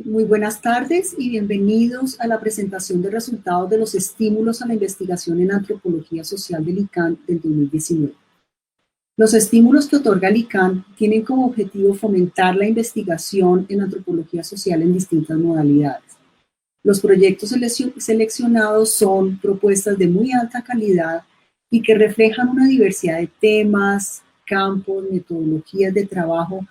Muy buenas tardes y bienvenidos a la presentación de resultados de los estímulos a la investigación en antropología social del ICANN del 2019. Los estímulos que otorga el ICANN tienen como objetivo fomentar la investigación en antropología social en distintas modalidades. Los proyectos seleccionados son propuestas de muy alta calidad y que reflejan una diversidad de temas, campos, metodologías de trabajo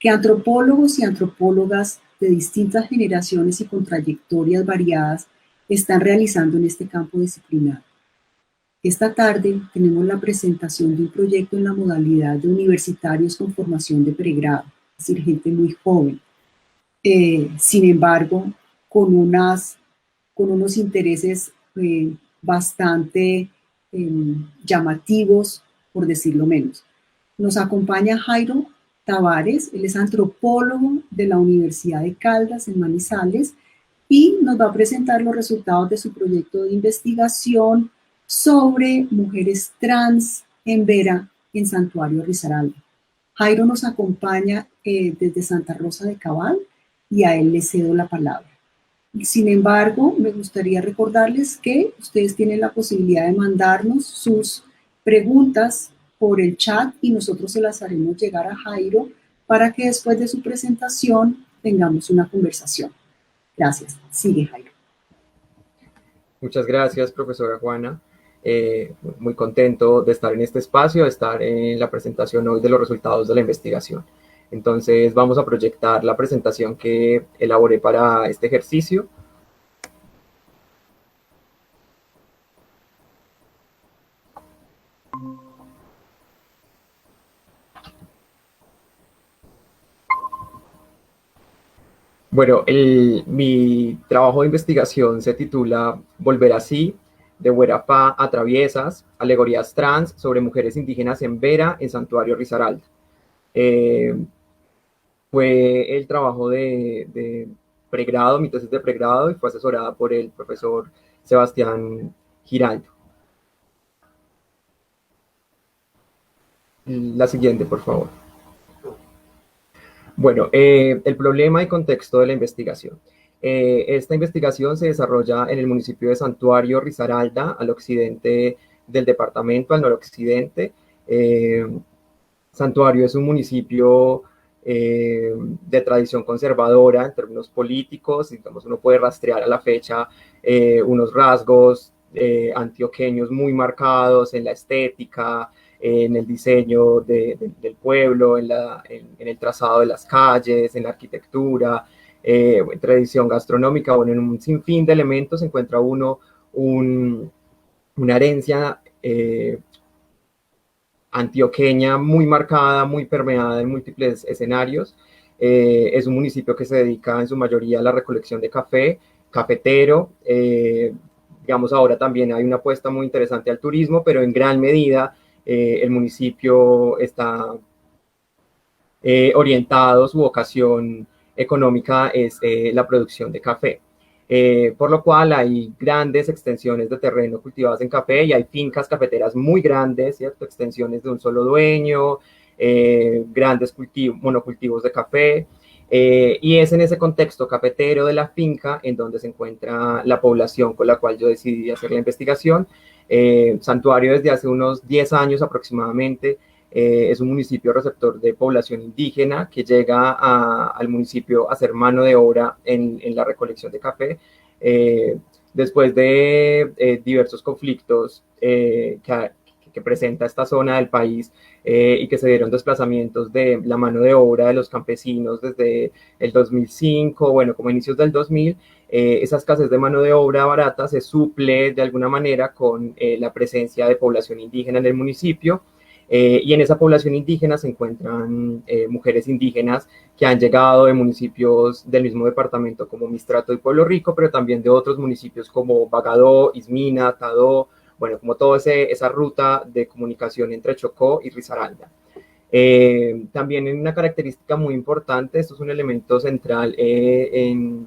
que antropólogos y antropólogas de distintas generaciones y con trayectorias variadas están realizando en este campo disciplinar. Esta tarde tenemos la presentación de un proyecto en la modalidad de universitarios con formación de pregrado, es decir, gente muy joven. Sin embargo, con unos intereses bastante llamativos, por decirlo menos. Nos acompaña Jairo Tavares, él es antropólogo de la Universidad de Caldas en Manizales y nos va a presentar los resultados de su proyecto de investigación sobre mujeres trans en Vera, en Santuario Risaralda. Jairo nos acompaña desde Santa Rosa de Cabal y a él le cedo la palabra. Sin embargo, me gustaría recordarles que ustedes tienen la posibilidad de mandarnos sus preguntas por el chat y nosotros se las haremos llegar a Jairo para que después de su presentación tengamos una conversación. Gracias. Sigue, Jairo. Muchas gracias, profesora Juana. Muy contento de estar en este espacio, de estar en la presentación hoy de los resultados de la investigación. Entonces vamos a proyectar la presentación que elaboré para este ejercicio. Bueno, mi trabajo de investigación se titula Volver así, de Huerapá a Traviesas, alegorías trans sobre mujeres indígenas en Vera, en Santuario Risaralda. Fue el trabajo de pregrado, mi tesis de pregrado, y fue asesorada por el profesor Sebastián Giraldo. La siguiente, por favor. Bueno, el problema y contexto de la investigación. Esta investigación se desarrolla en el municipio de Santuario Risaralda, al occidente del departamento, al noroccidente. Santuario es un municipio de tradición conservadora en términos políticos, digamos, uno puede rastrear a la fecha unos rasgos antioqueños muy marcados en la estética, en el diseño del pueblo, en el trazado de las calles, en la arquitectura, en tradición gastronómica, bueno, en un sinfín de elementos se encuentra uno una herencia antioqueña muy marcada, muy permeada en múltiples escenarios. Es un municipio que se dedica en su mayoría a la recolección de café, cafetero. Digamos, ahora también hay una apuesta muy interesante al turismo, pero en gran medida el municipio está orientado, su vocación económica es la producción de café. Por lo cual hay grandes extensiones de terreno cultivadas en café y hay fincas cafeteras muy grandes, ¿cierto? Extensiones de un solo dueño, grandes monocultivos de café. Y es en ese contexto cafetero de la finca en donde se encuentra la población con la cual yo decidí hacer la investigación. Santuario desde hace unos 10 años aproximadamente es un municipio receptor de población indígena que llega al municipio a ser mano de obra en la recolección de café. Después de diversos conflictos que presenta esta zona del país y que se dieron desplazamientos de la mano de obra de los campesinos desde el 2005, bueno, como inicios del 2000, esa escasez de mano de obra barata se suple de alguna manera con la presencia de población indígena en el municipio. Y en esa población indígena se encuentran mujeres indígenas que han llegado de municipios del mismo departamento como Mistrato y Pueblo Rico, pero también de otros municipios como Bagadó, Ismina, Tadó, bueno, como toda esa ruta de comunicación entre Chocó y Risaralda. También en una característica muy importante, esto es un elemento central en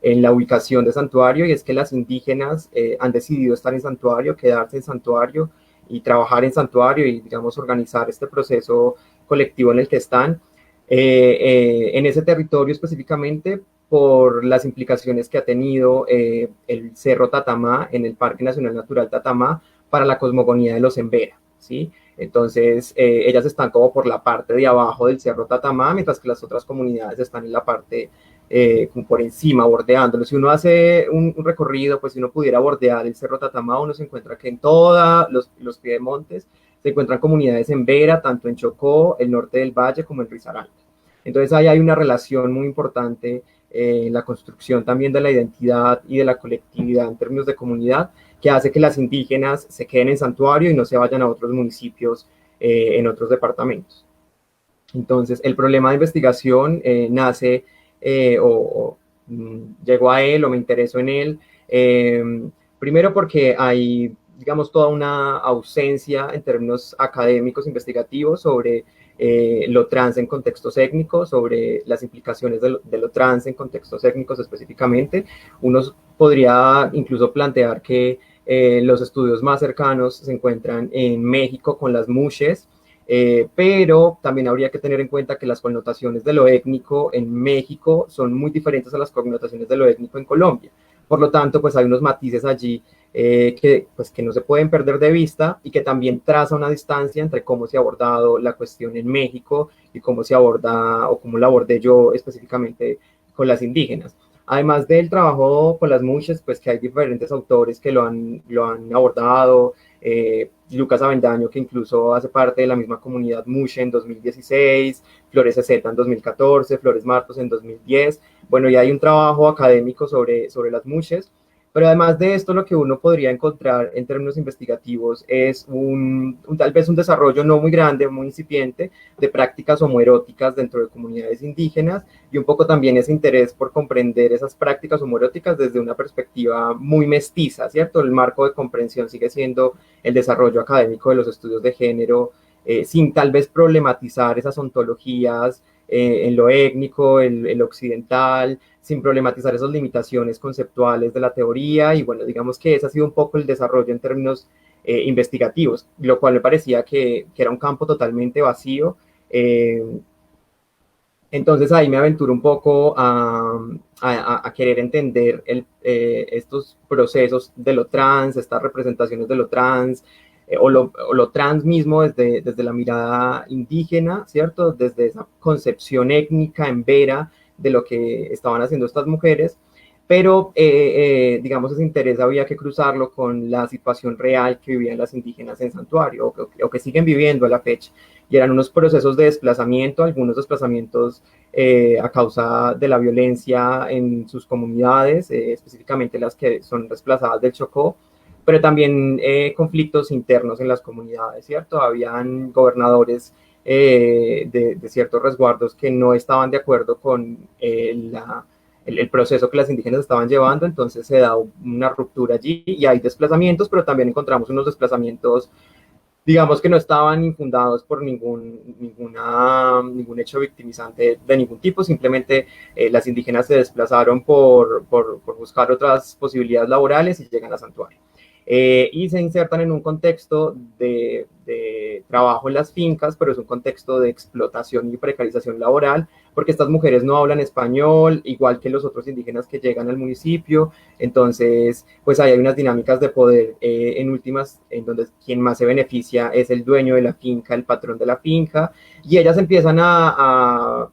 la ubicación de Santuario, y es que las indígenas han decidido estar en Santuario, quedarse en Santuario y trabajar en Santuario y, digamos, organizar este proceso colectivo en el que están. En ese territorio específicamente, por las implicaciones que ha tenido el Cerro Tatamá en el Parque Nacional Natural Tatamá para la cosmogonía de los Embera, ¿sí? Entonces, ellas están como por la parte de abajo del Cerro Tatamá, mientras que las otras comunidades están en la parte como por encima, bordeándolo. Si uno hace un recorrido, pues si uno pudiera bordear el Cerro Tatamá, uno se encuentra que en todos los piedemontes se encuentran comunidades embera, tanto en Chocó, el norte del valle, como en Risaralda. Entonces ahí hay una relación muy importante en la construcción también de la identidad y de la colectividad en términos de comunidad, que hace que las indígenas se queden en santuario y no se vayan a otros municipios en otros departamentos. Entonces, el problema de investigación nace llegó a él o me interesó en él, primero porque hay, digamos, toda una ausencia en términos académicos investigativos sobre lo trans en contextos étnicos, sobre las implicaciones de lo trans en contextos étnicos específicamente. Uno podría incluso plantear que los estudios más cercanos se encuentran en México con las mushes, pero también habría que tener en cuenta que las connotaciones de lo étnico en México son muy diferentes a las connotaciones de lo étnico en Colombia. Por lo tanto, pues hay unos matices allí que no se pueden perder de vista y que también traza una distancia entre cómo se ha abordado la cuestión en México y cómo se aborda o cómo la abordé yo específicamente con las indígenas. Además del trabajo con las mushes, pues que hay diferentes autores que lo han abordado, Lucas Avendaño, que incluso hace parte de la misma comunidad Mushe en 2016, Flores Z en 2014, Flores Martos en 2010. Bueno, y hay un trabajo académico sobre las Mushes, pero además de esto, lo que uno podría encontrar en términos investigativos es tal vez un desarrollo no muy grande, muy incipiente, de prácticas homoeróticas dentro de comunidades indígenas y un poco también ese interés por comprender esas prácticas homoeróticas desde una perspectiva muy mestiza, ¿cierto? El marco de comprensión sigue siendo el desarrollo académico de los estudios de género, sin tal vez problematizar esas ontologías en lo étnico, el occidental, sin problematizar esas limitaciones conceptuales de la teoría, y bueno, digamos que ese ha sido un poco el desarrollo en términos investigativos, lo cual me parecía que era un campo totalmente vacío. Entonces ahí me aventuro un poco a querer entender estos procesos de lo trans, estas representaciones de lo trans, o lo trans mismo desde la mirada indígena, ¿cierto? Desde esa concepción étnica en vera de lo que estaban haciendo estas mujeres, pero digamos ese interés había que cruzarlo con la situación real que vivían las indígenas en santuario o que siguen viviendo a la fecha, y eran unos procesos de desplazamiento, algunos desplazamientos a causa de la violencia en sus comunidades, específicamente las que son desplazadas del Chocó, pero también conflictos internos en las comunidades, ¿cierto? Habían gobernadores de ciertos resguardos que no estaban de acuerdo con el proceso que las indígenas estaban llevando, entonces se da una ruptura allí y hay desplazamientos, pero también encontramos unos desplazamientos, digamos, que no estaban infundados por ningún hecho victimizante de ningún tipo, simplemente las indígenas se desplazaron por buscar otras posibilidades laborales y llegan a santuario. Y se insertan en un contexto de trabajo en las fincas, pero es un contexto de explotación y precarización laboral, porque estas mujeres no hablan español, igual que los otros indígenas que llegan al municipio. Entonces, pues ahí hay unas dinámicas de poder en últimas, en donde quien más se beneficia es el dueño de la finca, el patrón de la finca, y ellas empiezan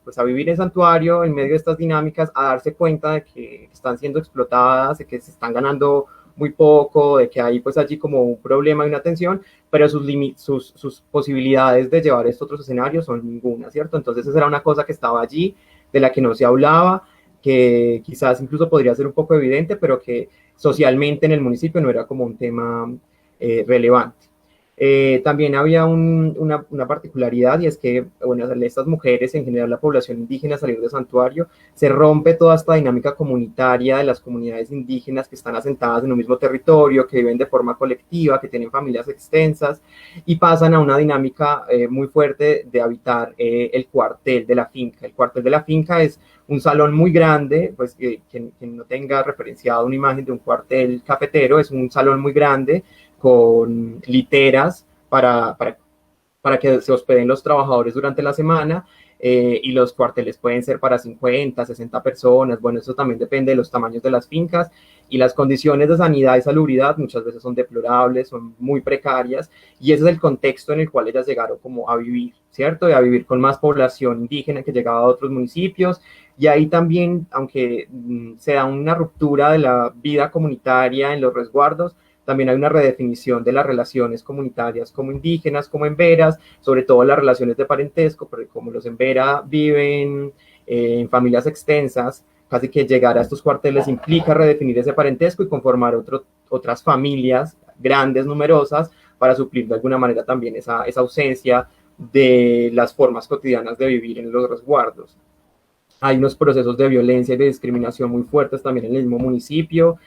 pues a vivir en santuario en medio de estas dinámicas, a darse cuenta de que están siendo explotadas, de que se están ganando muy poco, de que hay pues allí como un problema y una tensión, pero sus posibilidades de llevar estos otros escenarios son ninguna, ¿cierto? Entonces esa era una cosa que estaba allí, de la que no se hablaba, que quizás incluso podría ser un poco evidente, pero que socialmente en el municipio no era como un tema relevante. También había una particularidad, y es que, bueno, estas mujeres, en general la población indígena, salir de santuario, se rompe toda esta dinámica comunitaria de las comunidades indígenas que están asentadas en un mismo territorio, que viven de forma colectiva, que tienen familias extensas, y pasan a una dinámica muy fuerte de habitar el cuartel de la finca. El cuartel de la finca es un salón muy grande, pues quien no tenga referenciado una imagen de un cuartel cafetero, es un salón muy grande con literas para para que se hospeden los trabajadores durante la semana, y los cuarteles pueden ser para 50, 60 personas. Bueno, eso también depende de los tamaños de las fincas, y las condiciones de sanidad y salubridad muchas veces son deplorables, son muy precarias, y ese es el contexto en el cual ellas llegaron como a vivir, ¿cierto? Y a vivir con más población indígena que llegaba a otros municipios, y ahí también, aunque se da una ruptura de la vida comunitaria en los resguardos, también hay una redefinición de las relaciones comunitarias como indígenas, como emberas, sobre todo las relaciones de parentesco, porque como los embera viven en familias extensas, casi que llegar a estos cuarteles implica redefinir ese parentesco y conformar otras familias grandes, numerosas, para suplir de alguna manera también esa ausencia de las formas cotidianas de vivir en los resguardos. Hay unos procesos de violencia y de discriminación muy fuertes también en el mismo municipio,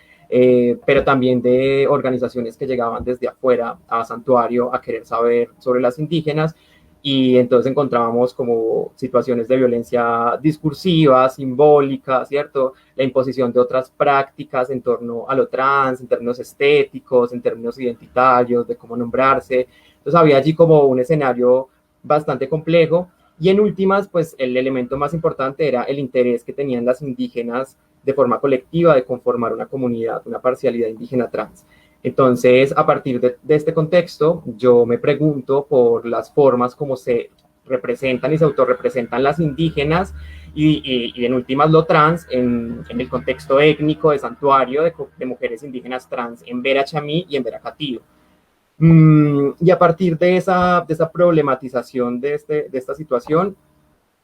pero también de organizaciones que llegaban desde afuera a Santuario a querer saber sobre las indígenas, y entonces encontrábamos como situaciones de violencia discursiva, simbólica, ¿cierto? La imposición de otras prácticas en torno a lo trans, en términos estéticos, en términos identitarios, de cómo nombrarse. Entonces había allí como un escenario bastante complejo, y en últimas, pues el elemento más importante era el interés que tenían las indígenas de forma colectiva de conformar una comunidad, una parcialidad indígena trans. Entonces, a partir de este contexto, yo me pregunto por las formas como se representan y se autorrepresentan las indígenas, y en últimas lo trans en el contexto étnico de Santuario de mujeres indígenas trans en Vera Chamí y en Vera Catío. Y a partir de esa problematización de esta situación,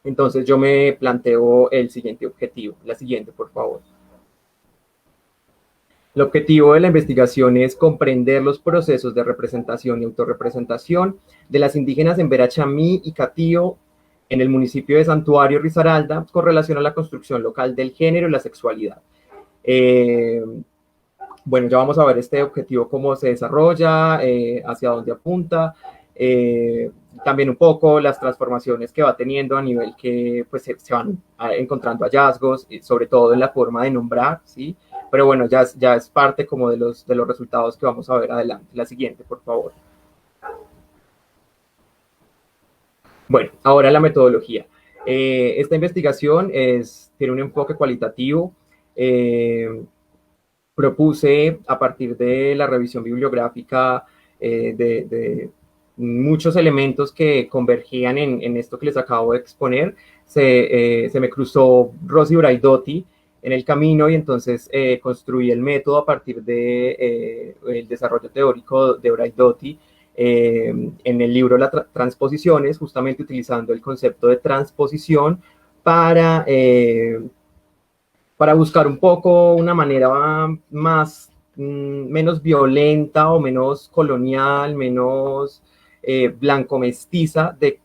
entonces yo me planteo el siguiente objetivo. La siguiente, por favor. El objetivo de la investigación es comprender los procesos de representación y autorrepresentación de las indígenas en Vera Chamí y Catío en el municipio de Santuario Risaralda con relación a la construcción local del género y la sexualidad. Bueno, ya vamos a ver este objetivo cómo se desarrolla, hacia dónde apunta, también un poco las transformaciones que va teniendo a nivel que pues, se van encontrando hallazgos, sobre todo en la forma de nombrar, ¿sí? Pero bueno, ya es parte como de los resultados que vamos a ver adelante. La siguiente, por favor. Bueno, ahora la metodología. Esta investigación tiene un enfoque cualitativo. Propuse, a partir de la revisión bibliográfica, de muchos elementos que convergían en esto que les acabo de exponer, se me cruzó Rosy Braidotti en el camino, y entonces construí el método a partir de el desarrollo teórico de Braidotti en el libro Las Transposiciones, justamente utilizando el concepto de transposición para buscar un poco una manera más, menos violenta o menos colonial, menos blanco mestiza de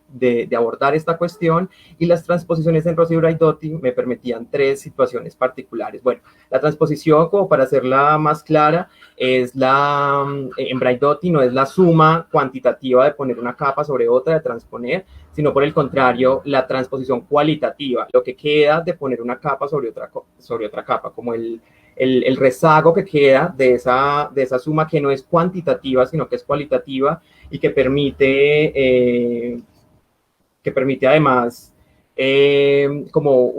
abordar esta cuestión, y las transposiciones en Rosy Braidotti me permitían tres situaciones particulares. Bueno, la transposición, como para hacerla más clara, en Braidotti no es la suma cuantitativa de poner una capa sobre otra, de transponer, sino por el contrario, la transposición cualitativa, lo que queda de poner una capa sobre otra capa, como el rezago que queda de esa suma que no es cuantitativa, sino que es cualitativa, y que permite además como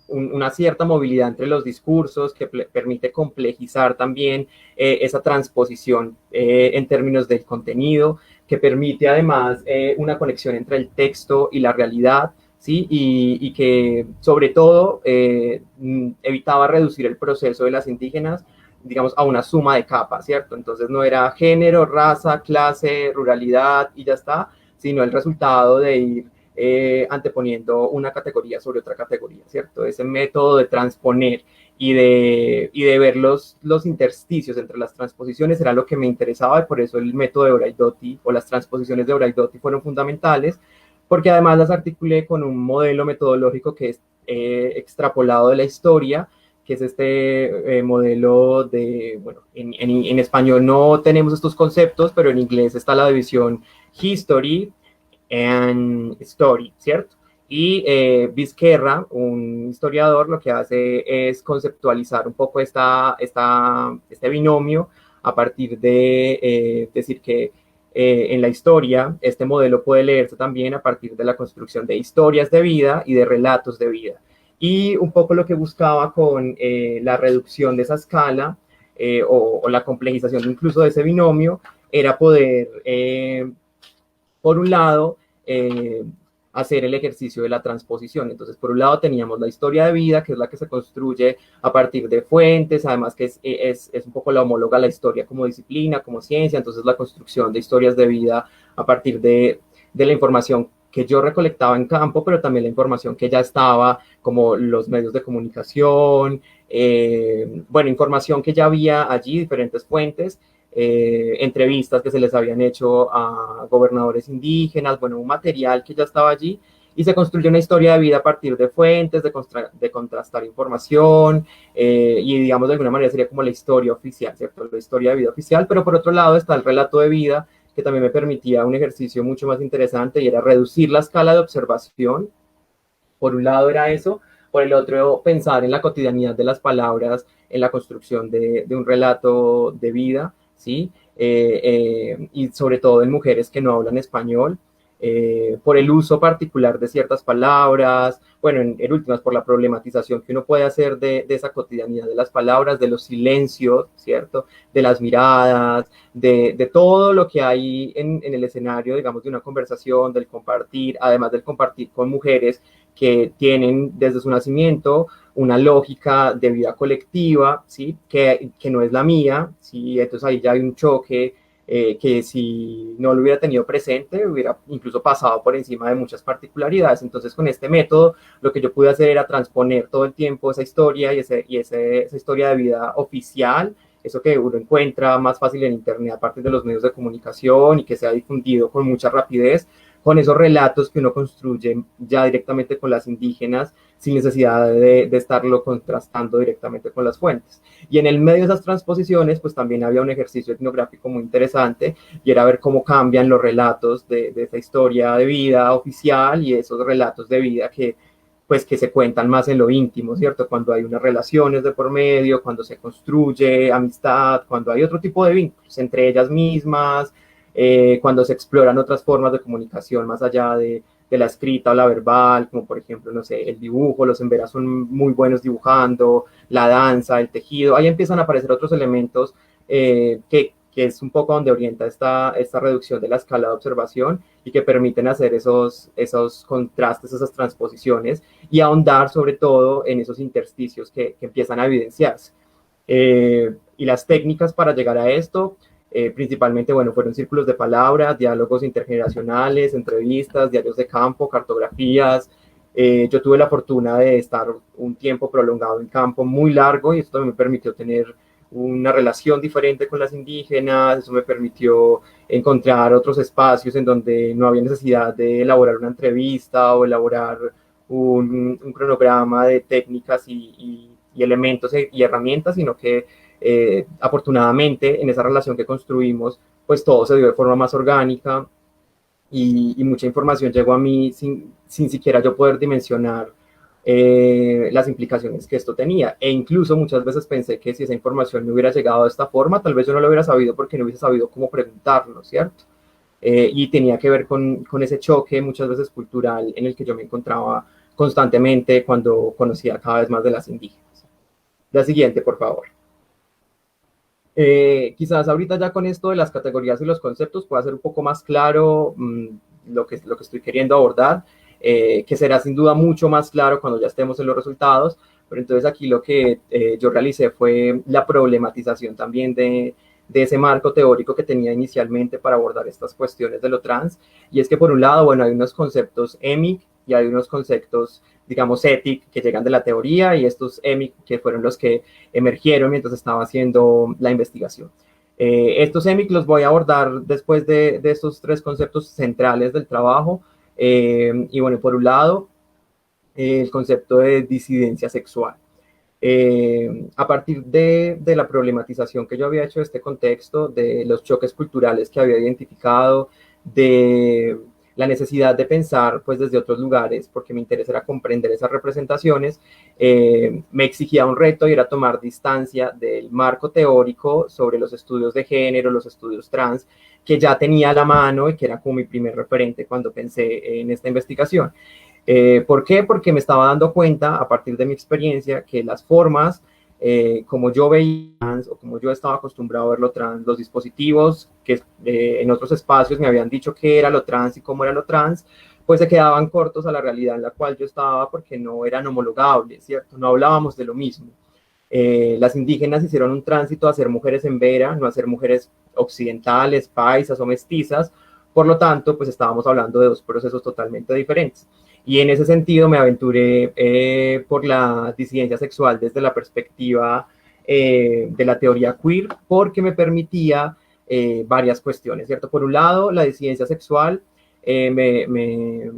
una cierta movilidad entre los discursos, que permite complejizar también esa transposición en términos del contenido, que permite además una conexión entre el texto y la realidad, ¿sí? Y que sobre todo evitaba reducir el proceso de las indígenas, digamos, a una suma de capas, ¿cierto? Entonces no era género, raza, clase, ruralidad y ya está, sino el resultado de ir anteponiendo una categoría sobre otra categoría, ¿cierto? Ese método de transponer y de ver los intersticios entre las transposiciones era lo que me interesaba, y por eso el método de Braidotti o las transposiciones de Braidotti fueron fundamentales, porque además las articulé con un modelo metodológico que es extrapolado de la historia, que es este modelo de, bueno, en español no tenemos estos conceptos, pero en inglés está la división History and Story, ¿cierto? Y Vizquerra, un historiador, lo que hace es conceptualizar un poco este binomio a partir de decir que en la historia, este modelo puede leerse también a partir de la construcción de historias de vida y de relatos de vida. Y un poco lo que buscaba con la reducción de esa escala o la complejización incluso de ese binomio era poder, por un lado, hacer el ejercicio de la transposición. Entonces, por un lado teníamos la historia de vida, que es la que se construye a partir de fuentes, además que es un poco la homóloga a la historia como disciplina, como ciencia, entonces la construcción de historias de vida a partir de la información que yo recolectaba en campo, pero también la información que ya estaba, como los medios de comunicación, bueno, información que ya había allí, diferentes fuentes, entrevistas que se les habían hecho a gobernadores indígenas, bueno, un material que ya estaba allí, y se construyó una historia de vida a partir de fuentes, de contrastar información, y digamos de alguna manera sería como la historia oficial, ¿cierto? La historia de vida oficial, pero por otro lado está el relato de vida, que también me permitía un ejercicio mucho más interesante y era reducir la escala de observación. Por un lado era eso, por el otro pensar en la cotidianidad de las palabras, en la construcción de un relato de vida, ¿sí? Y sobre todo en mujeres que no hablan español, por el uso particular de ciertas palabras, bueno, en últimas, por la problematización que uno puede hacer de esa cotidianidad de las palabras, de los silencios, ¿cierto? De las miradas, de todo lo que hay en el escenario, digamos, de una conversación, del compartir, además del compartir con mujeres que tienen desde su nacimiento una lógica de vida colectiva, ¿sí? Que no es la mía, ¿sí? Entonces ahí ya hay un choque que si no lo hubiera tenido presente, hubiera incluso pasado por encima de muchas particularidades. Entonces, con este método, lo que yo pude hacer era transponer todo el tiempo esa historia esa historia de vida oficial, eso que uno encuentra más fácil en Internet a partir de los medios de comunicación y que se ha difundido con mucha rapidez, con esos relatos que uno construye ya directamente con las indígenas, sin necesidad de estarlo contrastando directamente con las fuentes. Y en el medio de esas transposiciones, pues también había un ejercicio etnográfico muy interesante, y era ver cómo cambian los relatos de esa historia de vida oficial y esos relatos de vida que pues que se cuentan más en lo íntimo, ¿cierto? Cuando hay unas relaciones de por medio, cuando se construye amistad, cuando hay otro tipo de vínculos entre ellas mismas, cuando se exploran otras formas de comunicación más allá de la escrita o la verbal, como por ejemplo, no sé, el dibujo, los emberas son muy buenos dibujando, la danza, el tejido, ahí empiezan a aparecer otros elementos que es un poco donde orienta esta reducción de la escala de observación y que permiten hacer esos contrastes, esas transposiciones y ahondar sobre todo en esos intersticios que empiezan a evidenciarse. Y las técnicas para llegar a esto, principalmente, bueno, fueron círculos de palabras, diálogos intergeneracionales, entrevistas, diarios de campo, cartografías. Yo tuve la fortuna de estar un tiempo prolongado en campo muy largo y esto me permitió tener una relación diferente con las indígenas, eso me permitió encontrar otros espacios en donde no había necesidad de elaborar una entrevista o elaborar un cronograma de técnicas y elementos y herramientas, sino que afortunadamente en esa relación que construimos, pues todo se dio de forma más orgánica y mucha información llegó a mí sin siquiera yo poder dimensionar las implicaciones que esto tenía. E incluso muchas veces pensé que si esa información me hubiera llegado de esta forma, tal vez yo no lo hubiera sabido porque no hubiese sabido cómo preguntarlo, ¿cierto? Y tenía que ver con ese choque muchas veces cultural en el que yo me encontraba constantemente cuando conocía cada vez más de las indígenas. La siguiente, por favor. Quizás ahorita ya con esto de las categorías y los conceptos pueda ser un poco más claro lo que estoy queriendo abordar, que será sin duda mucho más claro cuando ya estemos en los resultados, pero entonces aquí lo que yo realicé fue la problematización también de ese marco teórico que tenía inicialmente para abordar estas cuestiones de lo trans, y es que por un lado, bueno, hay unos conceptos EMIC y hay unos conceptos, digamos, ETIC que llegan de la teoría, y estos EMIC que fueron los que emergieron mientras estaba haciendo la investigación. Estos EMIC los voy a abordar después de estos tres conceptos centrales del trabajo, y bueno, por un lado, el concepto de disidencia sexual. A partir de la problematización que yo había hecho de este contexto, de los choques culturales que había identificado, de la necesidad de pensar pues desde otros lugares, porque mi interés era comprender esas representaciones, me exigía un reto y era tomar distancia del marco teórico sobre los estudios de género, los estudios trans, que ya tenía a la mano y que era como mi primer referente cuando pensé en esta investigación. ¿Por qué? Porque me estaba dando cuenta, a partir de mi experiencia, que las formas, como yo veía trans, o como yo estaba acostumbrado a ver lo trans, los dispositivos que en otros espacios me habían dicho qué era lo trans y cómo era lo trans, pues se quedaban cortos a la realidad en la cual yo estaba porque no eran homologables, ¿cierto? No hablábamos de lo mismo. Las indígenas hicieron un tránsito a ser mujeres en vera, no a ser mujeres occidentales, paisas o mestizas, por lo tanto, pues estábamos hablando de dos procesos totalmente diferentes. Y en ese sentido me aventuré por la disidencia sexual desde la perspectiva de la teoría queer, porque me permitía varias cuestiones, ¿cierto? Por un lado, la disidencia sexual me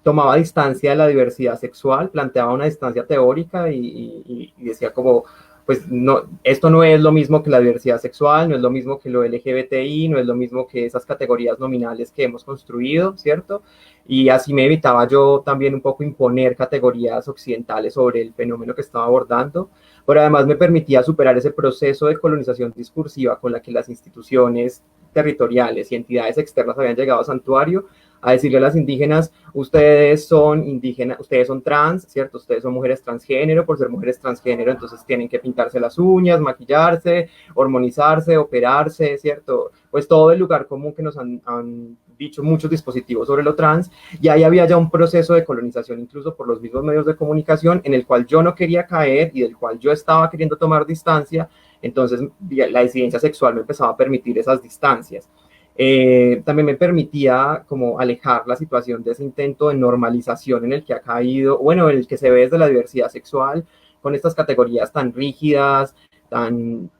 tomaba distancia de la diversidad sexual, planteaba una distancia teórica y decía como, pues no, esto no es lo mismo que la diversidad sexual, no es lo mismo que lo LGBTI, no es lo mismo que esas categorías nominales que hemos construido, ¿cierto? Y así me evitaba yo también un poco imponer categorías occidentales sobre el fenómeno que estaba abordando, pero además me permitía superar ese proceso de colonización discursiva con la que las instituciones territoriales y entidades externas habían llegado a Santuario, a decirle a las indígenas, ustedes son indígenas, ustedes son trans, ¿cierto? Ustedes son mujeres transgénero, por ser mujeres transgénero, entonces tienen que pintarse las uñas, maquillarse, hormonizarse, operarse, ¿cierto? Pues todo el lugar común que nos han dicho muchos dispositivos sobre lo trans, y ahí había ya un proceso de colonización, incluso por los mismos medios de comunicación, en el cual yo no quería caer y del cual yo estaba queriendo tomar distancia, entonces la disidencia sexual me empezaba a permitir esas distancias. También me permitía como alejar la situación de ese intento de normalización en el que ha caído, bueno, el que se ve desde la diversidad sexual, con estas categorías tan rígidas, tan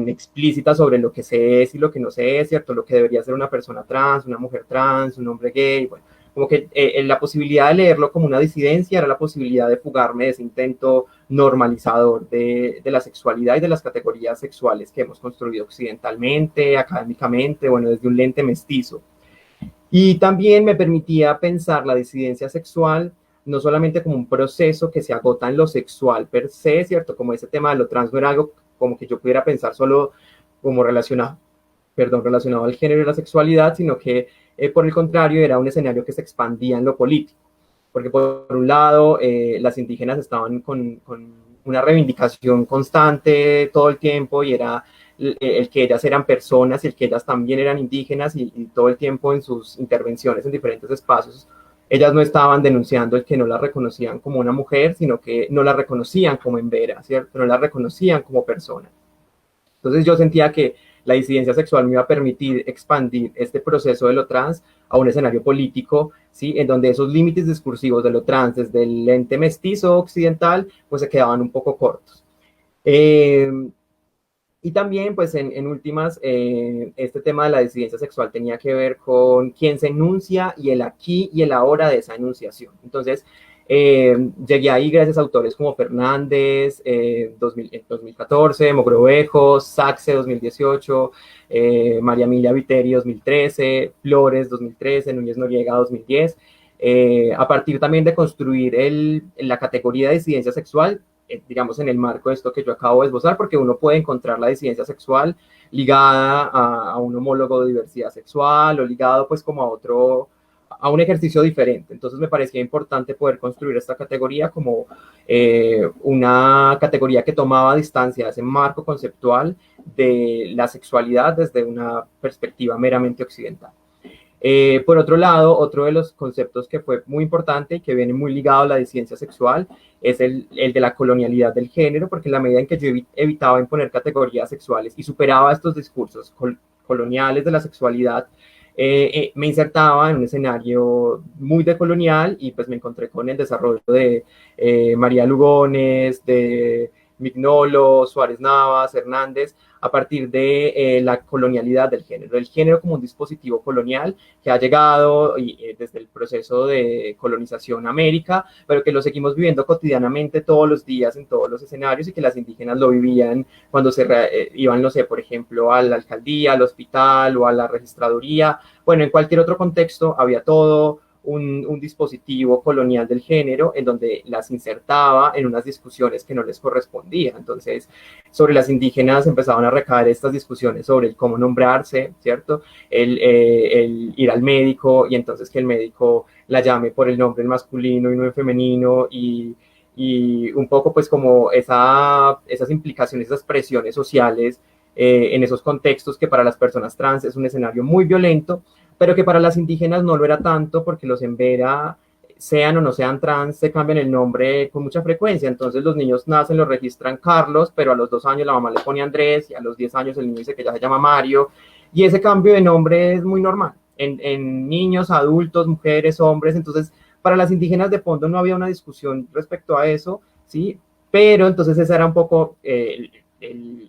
explícitas sobre lo que se es y lo que no se es, ¿cierto? Lo que debería ser una persona trans, una mujer trans, un hombre gay, bueno, como que la posibilidad de leerlo como una disidencia era la posibilidad de fugarme de ese intento normalizador de la sexualidad y de las categorías sexuales que hemos construido occidentalmente, académicamente, bueno, desde un lente mestizo. Y también me permitía pensar la disidencia sexual no solamente como un proceso que se agota en lo sexual per se, ¿cierto? Como ese tema de lo trans no era algo como que yo pudiera pensar solo como relacionado al género y la sexualidad, sino que por el contrario era un escenario que se expandía en lo político. Porque por un lado las indígenas estaban con una reivindicación constante todo el tiempo y era el que ellas eran personas y el que ellas también eran indígenas y todo el tiempo en sus intervenciones en diferentes espacios, ellas no estaban denunciando el que no la reconocían como una mujer, sino que no la reconocían como en vera, ¿cierto? No la reconocían como persona. Entonces yo sentía que la disidencia sexual me iba a permitir expandir este proceso de lo trans a un escenario político, ¿sí? En donde esos límites discursivos de lo trans desde el ente mestizo occidental, pues se quedaban un poco cortos. Y también, pues en últimas, este tema de la disidencia sexual tenía que ver con quién se enuncia y el aquí y el ahora de esa enunciación. Entonces, llegué ahí gracias a autores como Fernández, 2014, Mogrovejo, Saxe, 2018, María Emilia Viteri, 2013, Flores, 2013, Núñez Noriega, 2010. A partir también de construir la categoría de disidencia sexual, digamos, en el marco de esto que yo acabo de esbozar, porque uno puede encontrar la disidencia sexual ligada a un homólogo de diversidad sexual o ligado pues como a un ejercicio diferente. Entonces me parecía importante poder construir esta categoría como una categoría que tomaba distancia de ese marco conceptual de la sexualidad desde una perspectiva meramente occidental. Por otro lado, otro de los conceptos que fue muy importante y que viene muy ligado a la disidencia sexual es el de la colonialidad del género, porque en la medida en que yo evitaba imponer categorías sexuales y superaba estos discursos coloniales de la sexualidad, me insertaba en un escenario muy decolonial y pues me encontré con el desarrollo de María Lugones, de Mignolo, Suárez Navas, Hernández, a partir de la colonialidad del género, el género como un dispositivo colonial que ha llegado desde el proceso de colonización a América, pero que lo seguimos viviendo cotidianamente todos los días en todos los escenarios y que las indígenas lo vivían cuando iban, no sé, por ejemplo, a la alcaldía, al hospital o a la registraduría. Bueno, en cualquier otro contexto había todo un dispositivo colonial del género en donde las insertaba en unas discusiones que no les correspondían. Entonces, sobre las indígenas empezaban a recaer estas discusiones sobre el cómo nombrarse, ¿cierto? El ir al médico y entonces que el médico la llame por el nombre en masculino y no en femenino y un poco pues como esas implicaciones, esas presiones sociales en esos contextos que para las personas trans es un escenario muy violento, pero que para las indígenas no lo era tanto porque los Embera, sean o no sean trans, se cambian el nombre con mucha frecuencia. Entonces los niños nacen, los registran Carlos, pero a los 2 años la mamá le pone Andrés y a los 10 años el niño dice que ya se llama Mario. Y ese cambio de nombre es muy normal en niños, adultos, mujeres, hombres. Entonces para las indígenas de fondo no había una discusión respecto a eso, ¿sí? Pero entonces ese era un poco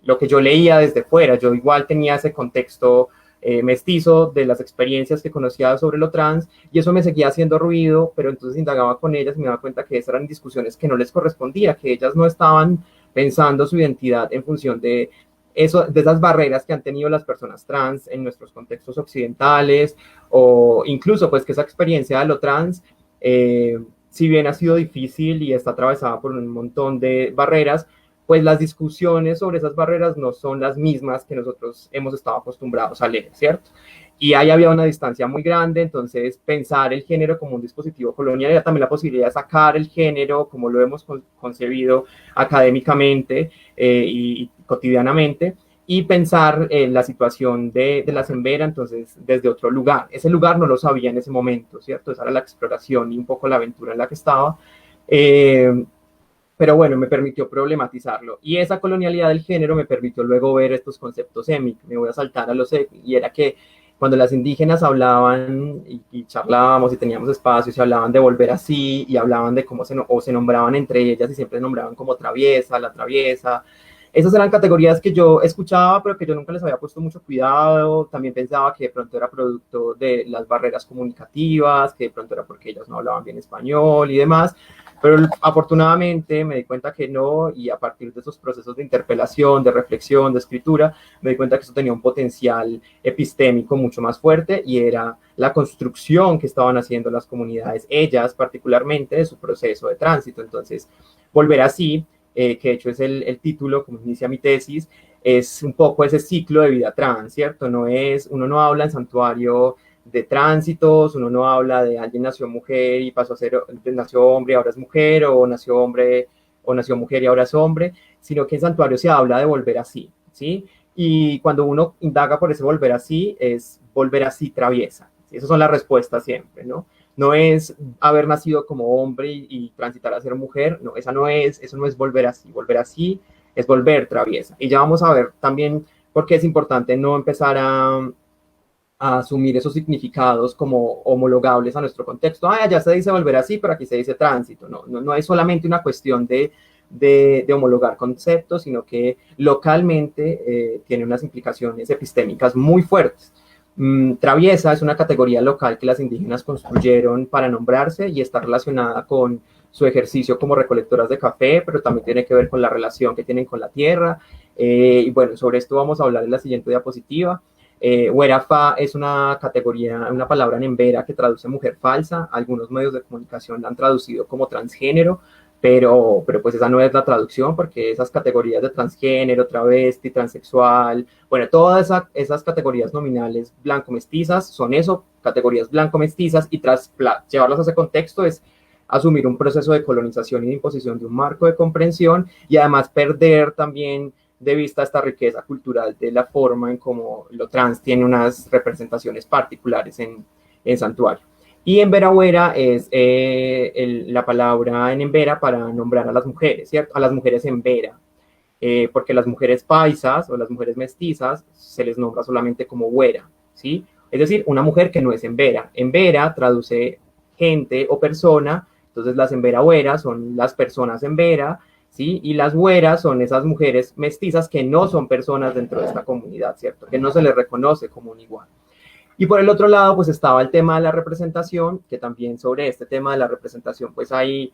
lo que yo leía desde fuera. Yo igual tenía ese contexto mestizo de las experiencias que conocía sobre lo trans y eso me seguía haciendo ruido, pero entonces indagaba con ellas y me daba cuenta que esas eran discusiones que no les correspondía, que ellas no estaban pensando su identidad en función de eso, de esas barreras que han tenido las personas trans en nuestros contextos occidentales o incluso pues que esa experiencia de lo trans si bien ha sido difícil y está atravesada por un montón de barreras, pues las discusiones sobre esas barreras no son las mismas que nosotros hemos estado acostumbrados a leer, ¿cierto? Y ahí había una distancia muy grande, entonces pensar el género como un dispositivo colonial era también la posibilidad de sacar el género como lo hemos concebido académicamente y cotidianamente, y pensar la situación de la Embera, entonces, desde otro lugar. Ese lugar no lo sabía en ese momento, ¿cierto? Esa era la exploración y un poco la aventura en la que estaba. Pero bueno, me permitió problematizarlo. Y esa colonialidad del género me permitió luego ver estos conceptos EMIC. Me voy a saltar a los EMIC. Y era que cuando las indígenas hablaban y charlábamos y teníamos espacios y hablaban de volver así y hablaban de cómo se nombraban entre ellas y siempre nombraban como traviesa, la traviesa. Esas eran categorías que yo escuchaba, pero que yo nunca les había puesto mucho cuidado. También pensaba que de pronto era producto de las barreras comunicativas, que de pronto era porque ellas no hablaban bien español y demás. Pero afortunadamente me di cuenta que no, y a partir de esos procesos de interpelación, de reflexión, de escritura, me di cuenta que eso tenía un potencial epistémico mucho más fuerte y era la construcción que estaban haciendo las comunidades, ellas particularmente, de su proceso de tránsito. Entonces, volver así, que de hecho es el título, como inicia mi tesis, es un poco ese ciclo de vida trans, ¿cierto? Uno no habla en santuario de tránsitos, uno no habla de alguien nació mujer y pasó a ser, nació hombre y ahora es mujer, o nació hombre o nació mujer y ahora es hombre, sino que en santuario se habla de volver así, ¿sí? Y cuando uno indaga por ese volver así, es volver así traviesa. ¿Sí? Esas son las respuestas siempre, ¿no? No es haber nacido como hombre y transitar a ser mujer, no, eso no es volver así es volver traviesa. Y ya vamos a ver también por qué es importante no empezar a asumir esos significados como homologables a nuestro contexto. Ya se dice volver así, pero aquí se dice tránsito. No es solamente una cuestión de homologar conceptos, sino que localmente tiene unas implicaciones epistémicas muy fuertes. Traviesa es una categoría local que las indígenas construyeron para nombrarse y está relacionada con su ejercicio como recolectoras de café, pero también tiene que ver con la relación que tienen con la tierra. Y bueno, sobre esto vamos a hablar en la siguiente diapositiva. Huerafa es una categoría, una palabra en embera que traduce mujer falsa. Algunos medios de comunicación la han traducido como transgénero, pero pues esa no es la traducción, porque esas categorías de transgénero, travesti, transexual, bueno, todas esas categorías nominales blanco-mestizas son eso, categorías blanco-mestizas, y tras llevarlas a ese contexto es asumir un proceso de colonización y de imposición de un marco de comprensión y además perder también de vista esta riqueza cultural de la forma en cómo lo trans tiene unas representaciones particulares en santuario. Y embera es la palabra en embera para nombrar a las mujeres, ¿cierto? A las mujeres embera, porque las mujeres paisas o las mujeres mestizas se les nombra solamente como güera, ¿sí? Es decir, una mujer que no es embera. Embera traduce gente o persona, entonces las embera güeras son las personas embera, ¿sí? Y las güeras son esas mujeres mestizas que no son personas dentro de esta comunidad, ¿cierto? Que no se les reconoce como un igual. Y por el otro lado, pues estaba el tema de la representación, que también sobre este tema de la representación, pues hay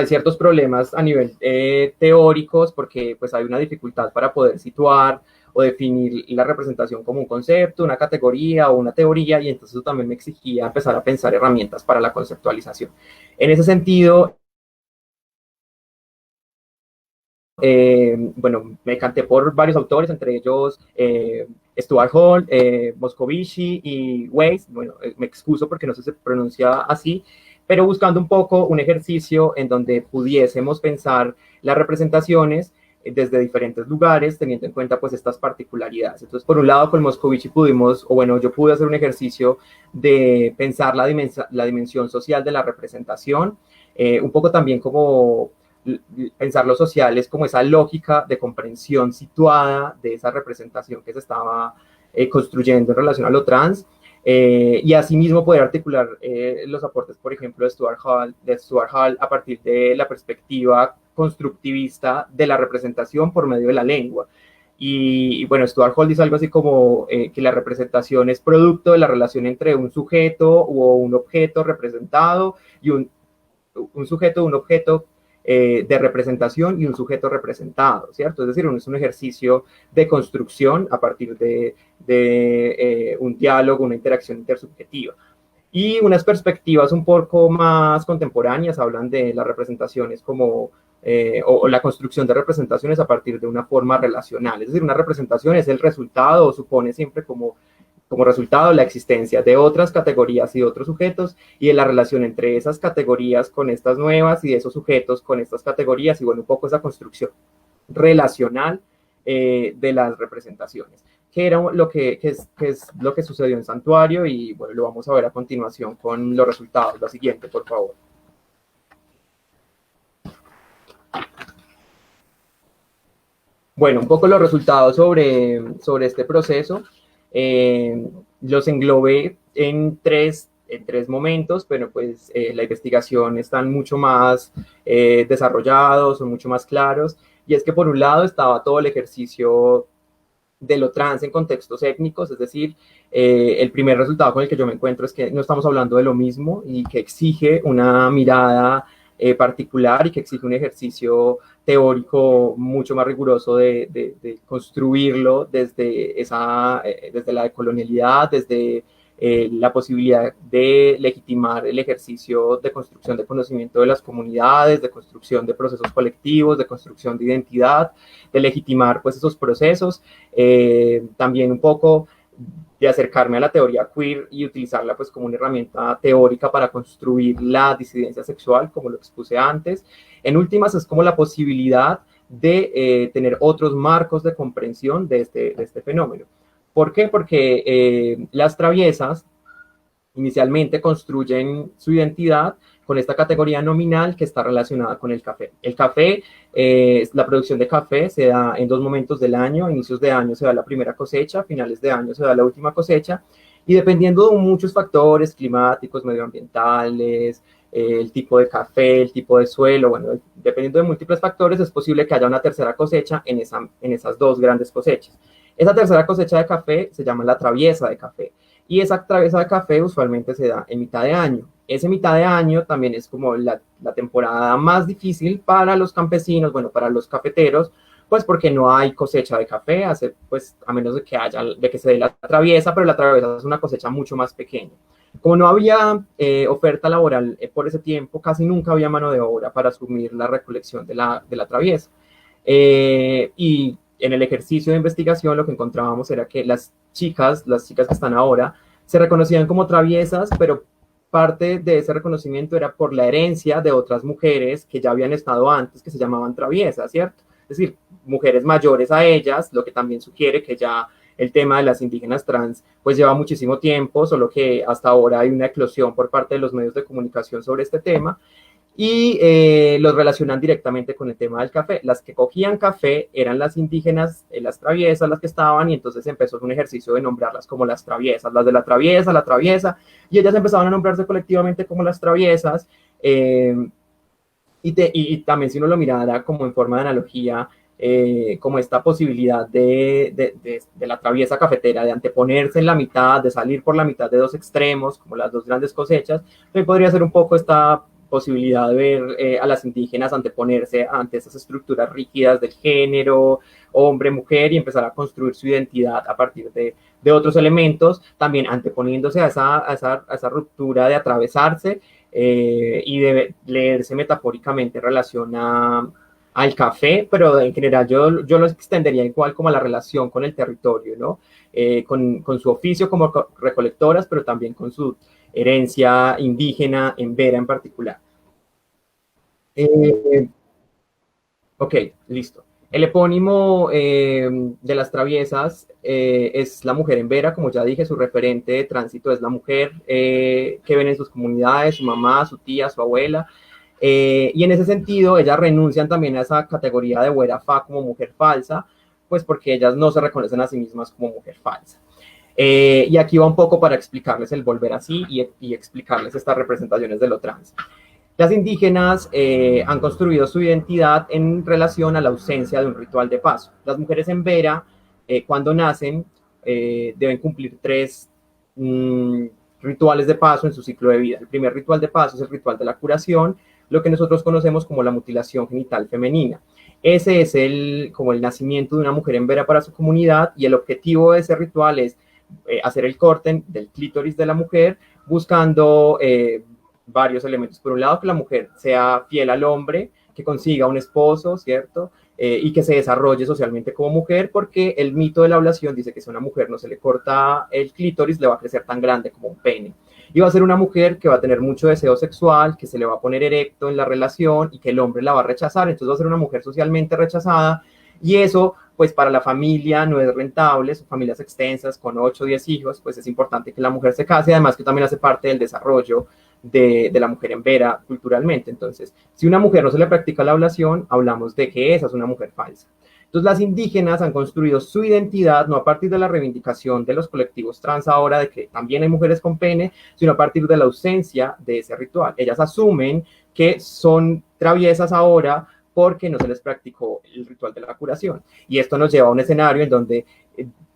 ciertos problemas a nivel teóricos, porque pues hay una dificultad para poder situar o definir la representación como un concepto, una categoría o una teoría, y entonces eso también me exigía empezar a pensar herramientas para la conceptualización. En ese sentido, bueno, me canté por varios autores, entre ellos Stuart Hall, Moscovici y Weiss. Bueno, me excuso porque no sé si se pronuncia así, pero buscando un poco un ejercicio en donde pudiésemos pensar las representaciones desde diferentes lugares, teniendo en cuenta pues estas particularidades. Entonces, por un lado, con Moscovici pudimos, o bueno, yo pude hacer un ejercicio de pensar la dimensión social de la representación, un poco también como pensar lo social es como esa lógica de comprensión situada de esa representación que se estaba construyendo en relación a lo trans, y asimismo poder articular los aportes, por ejemplo, de Stuart Hall a partir de la perspectiva constructivista de la representación por medio de la lengua. Y bueno, Stuart Hall dice algo así como que la representación es producto de la relación entre un sujeto o un objeto representado y un sujeto, un objeto de representación y un sujeto representado, ¿cierto? Es decir, es un ejercicio de construcción a partir de un diálogo, una interacción intersubjetiva. Y unas perspectivas un poco más contemporáneas hablan de las representaciones como, o la construcción de representaciones a partir de una forma relacional. Es decir, una representación es el resultado o supone siempre como resultado la existencia de otras categorías y de otros sujetos y de la relación entre esas categorías con estas nuevas y de esos sujetos con estas categorías y bueno, un poco esa construcción relacional de las representaciones, que era es lo que sucedió en Santuario y bueno, lo vamos a ver a continuación con los resultados. La siguiente, por favor. Bueno, un poco los resultados sobre este proceso. Los englobé en tres momentos, pero pues la investigación están mucho más desarrollados, son mucho más claros. Y es que por un lado estaba todo el ejercicio de lo trans en contextos étnicos, es decir, el primer resultado con el que yo me encuentro es que no estamos hablando de lo mismo y que exige una mirada particular y que exige un ejercicio teórico mucho más riguroso de construirlo desde la decolonialidad, desde la posibilidad de legitimar el ejercicio de construcción de conocimiento de las comunidades, de construcción de procesos colectivos, de construcción de identidad, de legitimar pues esos procesos, también un poco de acercarme a la teoría queer y utilizarla pues como una herramienta teórica para construir la disidencia sexual, como lo expuse antes. En últimas, es como la posibilidad de tener otros marcos de comprensión de este fenómeno. ¿Por qué? Porque las traviesas inicialmente construyen su identidad con esta categoría nominal que está relacionada con el café. El café, la producción de café se da en dos momentos del año. A inicios de año se da la primera cosecha, a finales de año se da la última cosecha, y dependiendo de muchos factores climáticos, medioambientales, el tipo de café, el tipo de suelo, bueno, dependiendo de múltiples factores, es posible que haya una tercera cosecha en esas dos grandes cosechas. Esa tercera cosecha de café se llama la traviesa de café. Y esa traviesa de café usualmente se da en mitad de año. Ese mitad de año también es como la temporada más difícil para los campesinos, bueno, para los cafeteros, pues porque no hay cosecha de café, pues a menos de que se dé la traviesa, pero la traviesa es una cosecha mucho más pequeña. Como no había oferta laboral por ese tiempo, casi nunca había mano de obra para asumir la recolección de la traviesa. Y en el ejercicio de investigación lo que encontrábamos era que las chicas que están ahora, se reconocían como traviesas, pero parte de ese reconocimiento era por la herencia de otras mujeres que ya habían estado antes, que se llamaban traviesas, ¿cierto? Es decir, mujeres mayores a ellas, lo que también sugiere que ya el tema de las indígenas trans pues lleva muchísimo tiempo, solo que hasta ahora hay una eclosión por parte de los medios de comunicación sobre este tema, y los relacionan directamente con el tema del café. Las que cogían café eran las indígenas, las traviesas, las que estaban, y entonces empezó un ejercicio de nombrarlas como las traviesas, las de la traviesa, y ellas empezaban a nombrarse colectivamente como las traviesas, y también si uno lo mirara como en forma de analogía, como esta posibilidad de la traviesa cafetera, de anteponerse en la mitad, de salir por la mitad de dos extremos, como las dos grandes cosechas, también podría ser un poco esta posibilidad de ver a las indígenas anteponerse ante esas estructuras rígidas del género, hombre, mujer, y empezar a construir su identidad a partir de otros elementos, también anteponiéndose a esa ruptura de atravesarse y de leerse metafóricamente en relación al café, pero en general yo lo extendería igual como a la relación con el territorio, ¿no? Con su oficio como recolectoras, pero también con su herencia indígena en Vera en particular. Ok, listo. El epónimo de las traviesas es la mujer en Vera, como ya dije, su referente de tránsito es la mujer que ven en sus comunidades, su mamá, su tía, su abuela, y en ese sentido ellas renuncian también a esa categoría de huerafa como mujer falsa, pues porque ellas no se reconocen a sí mismas como mujer falsa. Y aquí va un poco para explicarles el volver así y explicarles estas representaciones de lo trans. Las indígenas han construido su identidad en relación a la ausencia de un ritual de paso. Las mujeres en Vera, cuando nacen, deben cumplir tres rituales de paso en su ciclo de vida. El primer ritual de paso es el ritual de la curación, lo que nosotros conocemos como la mutilación genital femenina. Ese es como el nacimiento de una mujer en Vera para su comunidad, y el objetivo de ese ritual es hacer el corte del clítoris de la mujer, buscando varios elementos. Por un lado, que la mujer sea fiel al hombre, que consiga un esposo, ¿cierto? Y que se desarrolle socialmente como mujer, porque el mito de la ablación dice que si a una mujer no se le corta el clítoris, le va a crecer tan grande como un pene. Y va a ser una mujer que va a tener mucho deseo sexual, que se le va a poner erecto en la relación y que el hombre la va a rechazar. Entonces va a ser una mujer socialmente rechazada, y eso, pues para la familia no es rentable, son familias extensas con 8 o 10 hijos, pues es importante que la mujer se case, además que también hace parte del desarrollo de la mujer en Vera culturalmente. Entonces, si una mujer no se le practica la ablación, hablamos de que esa es una mujer falsa. Entonces, las indígenas han construido su identidad no a partir de la reivindicación de los colectivos trans ahora de que también hay mujeres con pene, sino a partir de la ausencia de ese ritual. Ellas asumen que son traviesas ahora porque no se les practicó el ritual de la curación. Y esto nos lleva a un escenario en donde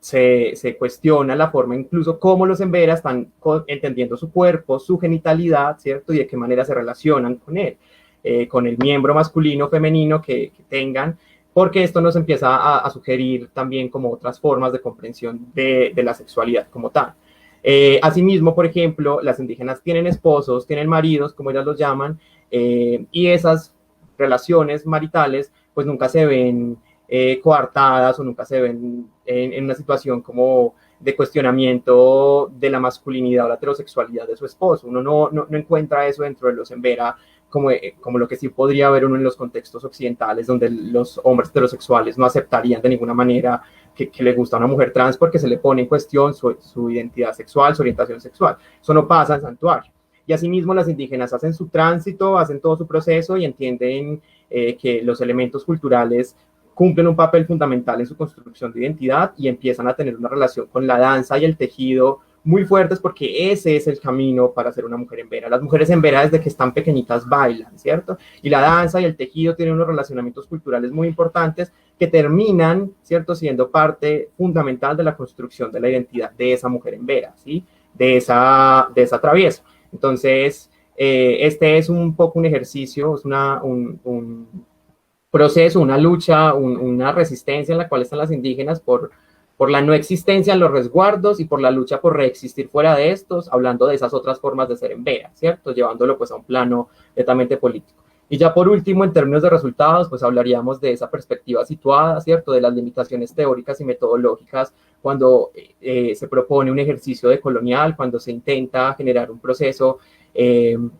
se cuestiona la forma, incluso cómo los embera están entendiendo su cuerpo, su genitalidad, ¿cierto? Y de qué manera se relacionan con él, con el miembro masculino, femenino que tengan, porque esto nos empieza a sugerir también como otras formas de comprensión de la sexualidad como tal. Asimismo, por ejemplo, las indígenas tienen esposos, tienen maridos, como ellas los llaman, y esas relaciones maritales pues nunca se ven coartadas o nunca se ven en una situación como de cuestionamiento de la masculinidad o la heterosexualidad de su esposo. Uno no encuentra eso dentro de los embera como lo que sí podría haber uno en los contextos occidentales, donde los hombres heterosexuales no aceptarían de ninguna manera que le gusta a una mujer trans porque se le pone en cuestión su identidad sexual, su orientación sexual. Eso no pasa en Santuario. Y asimismo las indígenas hacen su tránsito, hacen todo su proceso y entienden que los elementos culturales cumplen un papel fundamental en su construcción de identidad y empiezan a tener una relación con la danza y el tejido muy fuertes, porque ese es el camino para ser una mujer en Vera. Las mujeres en Vera desde que están pequeñitas bailan, ¿cierto? Y la danza y el tejido tienen unos relacionamientos culturales muy importantes que terminan, ¿cierto?, siendo parte fundamental de la construcción de la identidad de esa mujer en Vera, ¿sí? De esa traviesa. Entonces, este es un poco un ejercicio, es un proceso, una lucha, una resistencia en la cual están las indígenas por la no existencia en los resguardos y por la lucha por reexistir fuera de estos, hablando de esas otras formas de ser en Vera, ¿cierto? Llevándolo pues a un plano netamente político. Y ya por último, en términos de resultados, pues hablaríamos de esa perspectiva situada, ¿cierto? De las limitaciones teóricas y metodológicas cuando se propone un ejercicio decolonial, cuando se intenta generar un proceso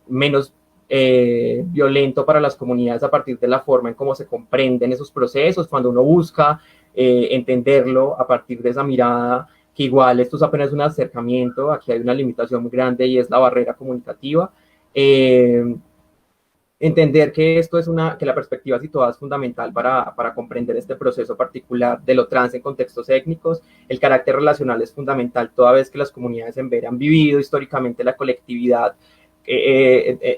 menos violento para las comunidades a partir de la forma en cómo se comprenden esos procesos, cuando uno busca entenderlo a partir de esa mirada, que igual esto es apenas un acercamiento, aquí hay una limitación muy grande y es la barrera comunicativa. Entender que esto es que la perspectiva situada es fundamental para comprender este proceso particular de lo trans en contextos étnicos. El carácter relacional es fundamental toda vez que las comunidades en Vera han vivido históricamente la colectividad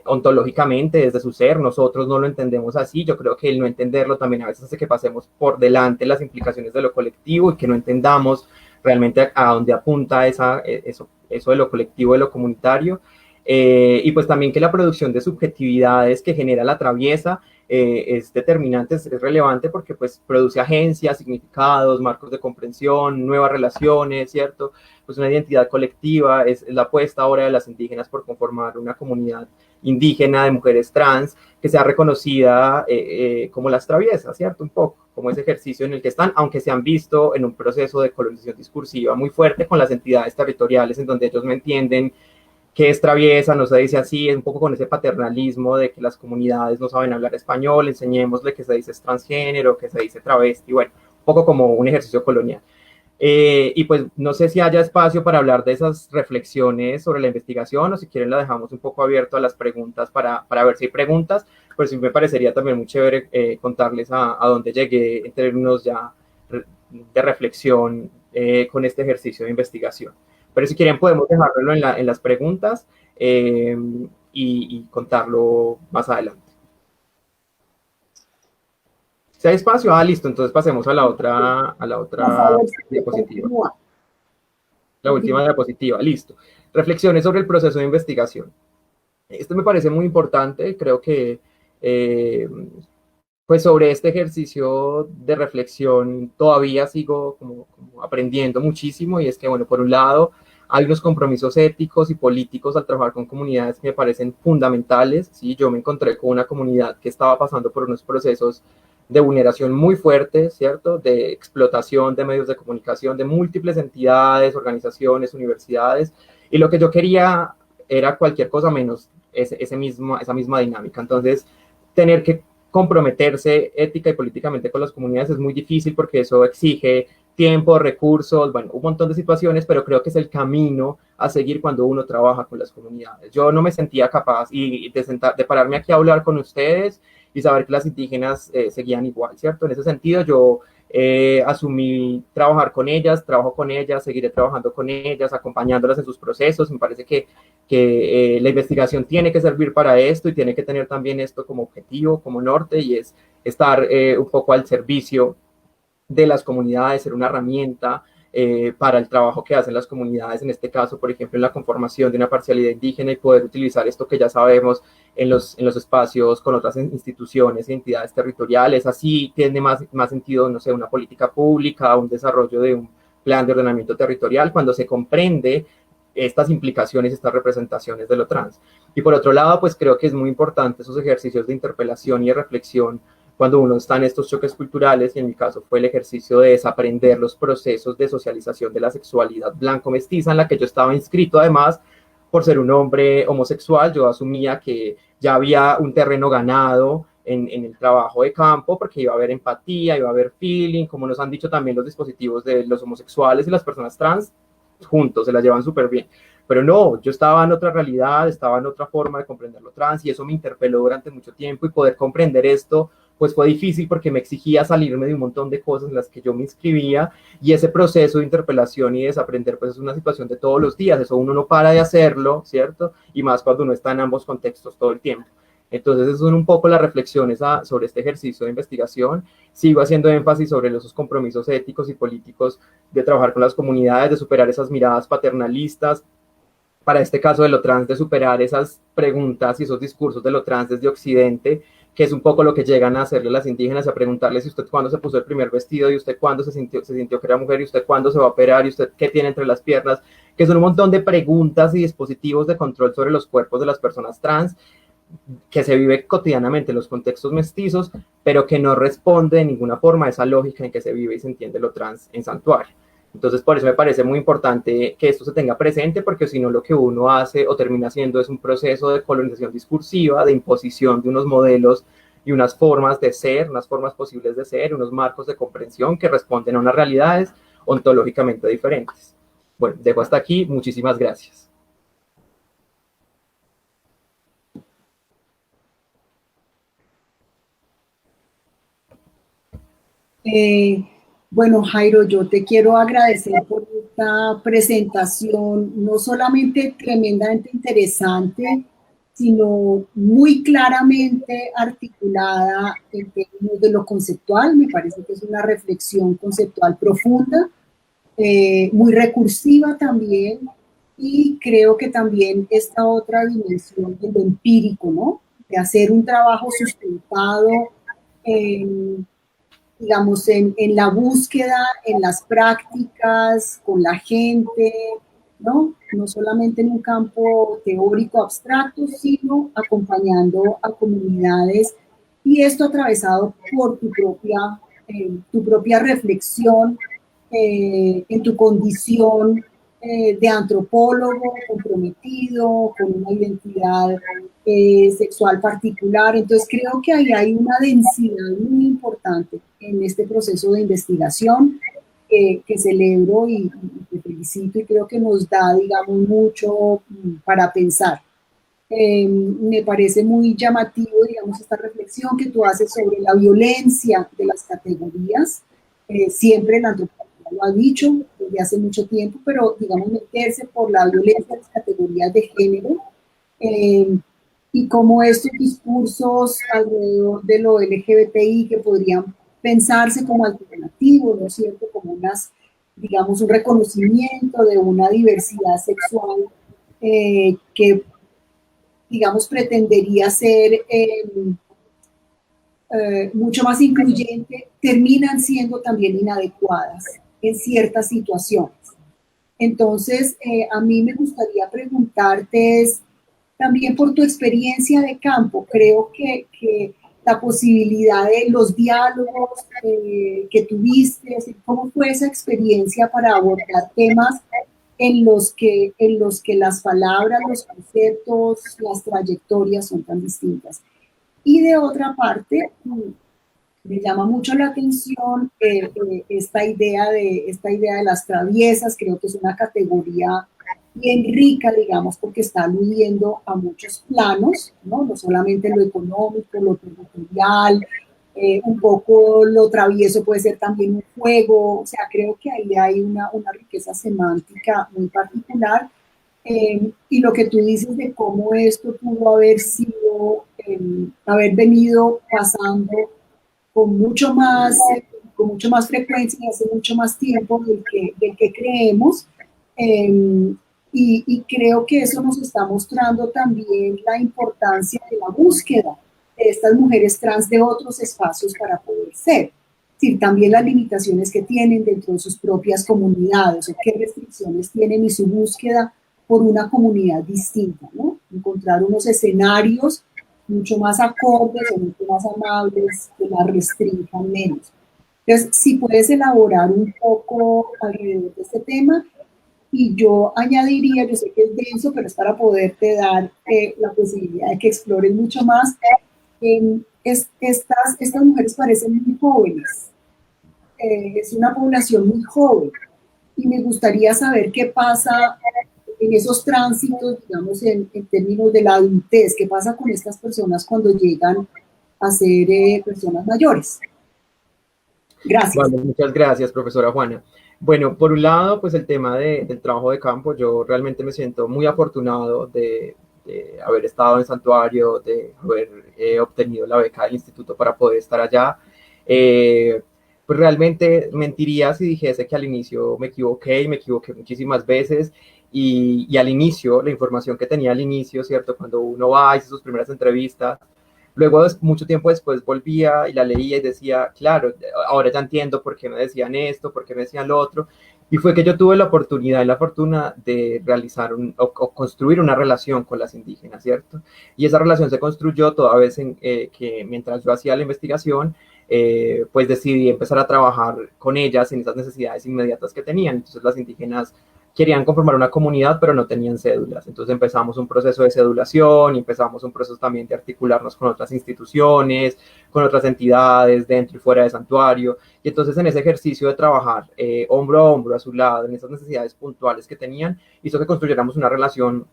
ontológicamente, desde su ser, nosotros no lo entendemos así. Yo creo que el no entenderlo también a veces hace que pasemos por delante las implicaciones de lo colectivo y que no entendamos realmente a dónde apunta eso de lo colectivo, de lo comunitario. Y pues también que la producción de subjetividades que genera la traviesa es determinante, es relevante porque pues produce agencias, significados, marcos de comprensión, nuevas relaciones, ¿cierto? Pues una identidad colectiva, es la apuesta ahora de las indígenas por conformar una comunidad indígena de mujeres trans que sea reconocida como las traviesas, ¿cierto? Un poco como ese ejercicio en el que están, aunque se han visto en un proceso de colonización discursiva muy fuerte con las entidades territoriales en donde ellos no entienden que es traviesa, no se dice así, es un poco con ese paternalismo de que las comunidades no saben hablar español, enseñémosle que se dice transgénero, que se dice travesti, bueno, un poco como un ejercicio colonial. Y pues no sé si haya espacio para hablar de esas reflexiones sobre la investigación o si quieren la dejamos un poco abierto a las preguntas para ver si hay preguntas, pero sí me parecería también muy chévere contarles a dónde llegué en términos ya de reflexión con este ejercicio de investigación. Pero si quieren podemos dejarlo en las preguntas y contarlo más adelante. Si hay espacio, listo, entonces pasemos a la otra diapositiva. La última diapositiva, listo. Reflexiones sobre el proceso de investigación. Esto me parece muy importante, creo que pues sobre este ejercicio de reflexión todavía sigo como aprendiendo muchísimo y es que, bueno, por un lado hay unos compromisos éticos y políticos al trabajar con comunidades que me parecen fundamentales, ¿sí? Yo me encontré con una comunidad que estaba pasando por unos procesos de vulneración muy fuerte, ¿cierto? De explotación de medios de comunicación, de múltiples entidades, organizaciones, universidades, y lo que yo quería era cualquier cosa menos esa misma dinámica. Entonces, tener que comprometerse ética y políticamente con las comunidades es muy difícil porque eso exige tiempo, recursos, bueno, un montón de situaciones, pero creo que es el camino a seguir cuando uno trabaja con las comunidades. Yo no me sentía capaz de pararme aquí a hablar con ustedes y saber que las indígenas seguían igual, ¿cierto? En ese sentido, yo asumí trabajar con ellas, trabajo con ellas, seguiré trabajando con ellas, acompañándolas en sus procesos. Me parece que la investigación tiene que servir para esto y tiene que tener también esto como objetivo, como norte, y es estar un poco al servicio de las comunidades, ser una herramienta para el trabajo que hacen las comunidades, en este caso, por ejemplo, en la conformación de una parcialidad indígena y poder utilizar esto que ya sabemos en los espacios con otras instituciones y entidades territoriales. Así tiene más sentido, no sé, una política pública, un desarrollo de un plan de ordenamiento territorial, cuando se comprende estas implicaciones, estas representaciones de lo trans. Y por otro lado, pues creo que es muy importante esos ejercicios de interpelación y de reflexión cuando uno está en estos choques culturales, y en mi caso fue el ejercicio de desaprender los procesos de socialización de la sexualidad blanco-mestiza, en la que yo estaba inscrito además por ser un hombre homosexual. Yo asumía que ya había un terreno ganado en el trabajo de campo, porque iba a haber empatía, iba a haber feeling, como nos han dicho también los dispositivos de los homosexuales y las personas trans, juntos, se la llevan súper bien. Pero no, yo estaba en otra realidad, estaba en otra forma de comprender lo trans y eso me interpeló durante mucho tiempo, y poder comprender esto pues fue difícil porque me exigía salirme de un montón de cosas en las que yo me inscribía, y ese proceso de interpelación y desaprender pues es una situación de todos los días, eso uno no para de hacerlo, ¿cierto? Y más cuando uno está en ambos contextos todo el tiempo. Entonces, esas son un poco las reflexiones sobre este ejercicio de investigación. Sigo haciendo énfasis sobre esos compromisos éticos y políticos de trabajar con las comunidades, de superar esas miradas paternalistas, para este caso de lo trans, de superar esas preguntas y esos discursos de lo trans desde Occidente, que es un poco lo que llegan a hacerle las indígenas, a preguntarles si usted cuándo se puso el primer vestido, y usted cuándo se sintió que era mujer, y usted cuándo se va a operar, y usted qué tiene entre las piernas, que son un montón de preguntas y dispositivos de control sobre los cuerpos de las personas trans, que se vive cotidianamente en los contextos mestizos, pero que no responde de ninguna forma a esa lógica en que se vive y se entiende lo trans en santuario. Entonces, por eso me parece muy importante que esto se tenga presente, porque si no, lo que uno hace o termina haciendo es un proceso de colonización discursiva, de imposición de unos modelos y unas formas de ser, unas formas posibles de ser, unos marcos de comprensión que responden a unas realidades ontológicamente diferentes. Bueno, dejo hasta aquí. Muchísimas gracias. Bueno, Jairo, yo te quiero agradecer por esta presentación, no solamente tremendamente interesante, sino muy claramente articulada en términos de lo conceptual. Me parece que es una reflexión conceptual profunda, muy recursiva también, y creo que también esta otra dimensión de lo empírico, ¿no? De hacer un trabajo sustentado en, digamos, en la búsqueda, en las prácticas, con la gente, ¿no? No solamente en un campo teórico abstracto, sino acompañando a comunidades, y esto atravesado por tu propia reflexión en tu condición de antropólogo comprometido, con una identidad sexual particular. Entonces creo que ahí hay una densidad muy importante en este proceso de investigación que celebro y te felicito, y creo que nos da, digamos, mucho para pensar. Me parece muy llamativo, digamos, esta reflexión que tú haces sobre la violencia de las categorías. Siempre la antropología lo ha dicho desde hace mucho tiempo, pero, digamos, meterse por la violencia de las categorías de género, eh, y cómo estos discursos alrededor de lo LGBTI que podrían pensarse como alternativos, ¿no es cierto? Como unas, digamos, un reconocimiento de una diversidad sexual que, digamos, pretendería ser mucho más incluyente, terminan siendo también inadecuadas en ciertas situaciones. Entonces, a mí me gustaría preguntarte también por tu experiencia de campo. Creo que la posibilidad de los diálogos que tuviste, ¿cómo fue esa experiencia para abordar temas en los que las palabras, los conceptos, las trayectorias son tan distintas? Y de otra parte, me llama mucho la atención esta idea de las traviesas. Creo que es una categoría bien rica, digamos, porque está aludiendo a muchos planos, ¿no? No solamente lo económico, lo territorial, un poco lo travieso puede ser también un juego. O sea, creo que ahí hay una riqueza semántica muy particular. Y lo que tú dices de cómo esto pudo haber sido, haber venido pasando con mucho más frecuencia y hace mucho más tiempo del que creemos. Eh, y creo que eso nos está mostrando también la importancia de la búsqueda de estas mujeres trans de otros espacios para poder ser. Es decir, también las limitaciones que tienen dentro de sus propias comunidades, o qué restricciones tienen, y su búsqueda por una comunidad distinta, ¿no? Encontrar unos escenarios mucho más acordes o mucho más amables, que las restrinjan menos. Entonces, si puedes elaborar un poco alrededor de este tema, y yo añadiría, yo sé que es denso, pero es para poderte dar la posibilidad de que explores mucho más. Estas mujeres parecen muy jóvenes, es una población muy joven, y me gustaría saber qué pasa en esos tránsitos, digamos, en términos de la adultez, qué pasa con estas personas cuando llegan a ser personas mayores. Gracias. Vale, muchas gracias, profesora Juana. Bueno, por un lado, pues el tema del trabajo de campo, yo realmente me siento muy afortunado de haber estado en Santuario, de haber obtenido la beca del instituto para poder estar allá. Pues realmente mentiría si dijese que al inicio me equivoqué muchísimas veces, y al inicio, la información que tenía al inicio, ¿cierto? Cuando uno va y hace sus primeras entrevistas, luego, mucho tiempo después, volvía y la leía y decía, claro, ahora ya entiendo por qué me decían esto, por qué me decían lo otro. Y fue que yo tuve la oportunidad y la fortuna de realizar o construir una relación con las indígenas, ¿cierto? Y esa relación se construyó toda vez que mientras yo hacía la investigación, pues decidí empezar a trabajar con ellas en esas necesidades inmediatas que tenían. Entonces las indígenas querían conformar una comunidad, pero no tenían cédulas. Entonces empezamos un proceso de cedulación, y empezamos un proceso también de articularnos con otras instituciones, con otras entidades dentro y fuera de Santuario. Y entonces en ese ejercicio de trabajar hombro a hombro a su lado, en esas necesidades puntuales que tenían, hizo que construyéramos una relación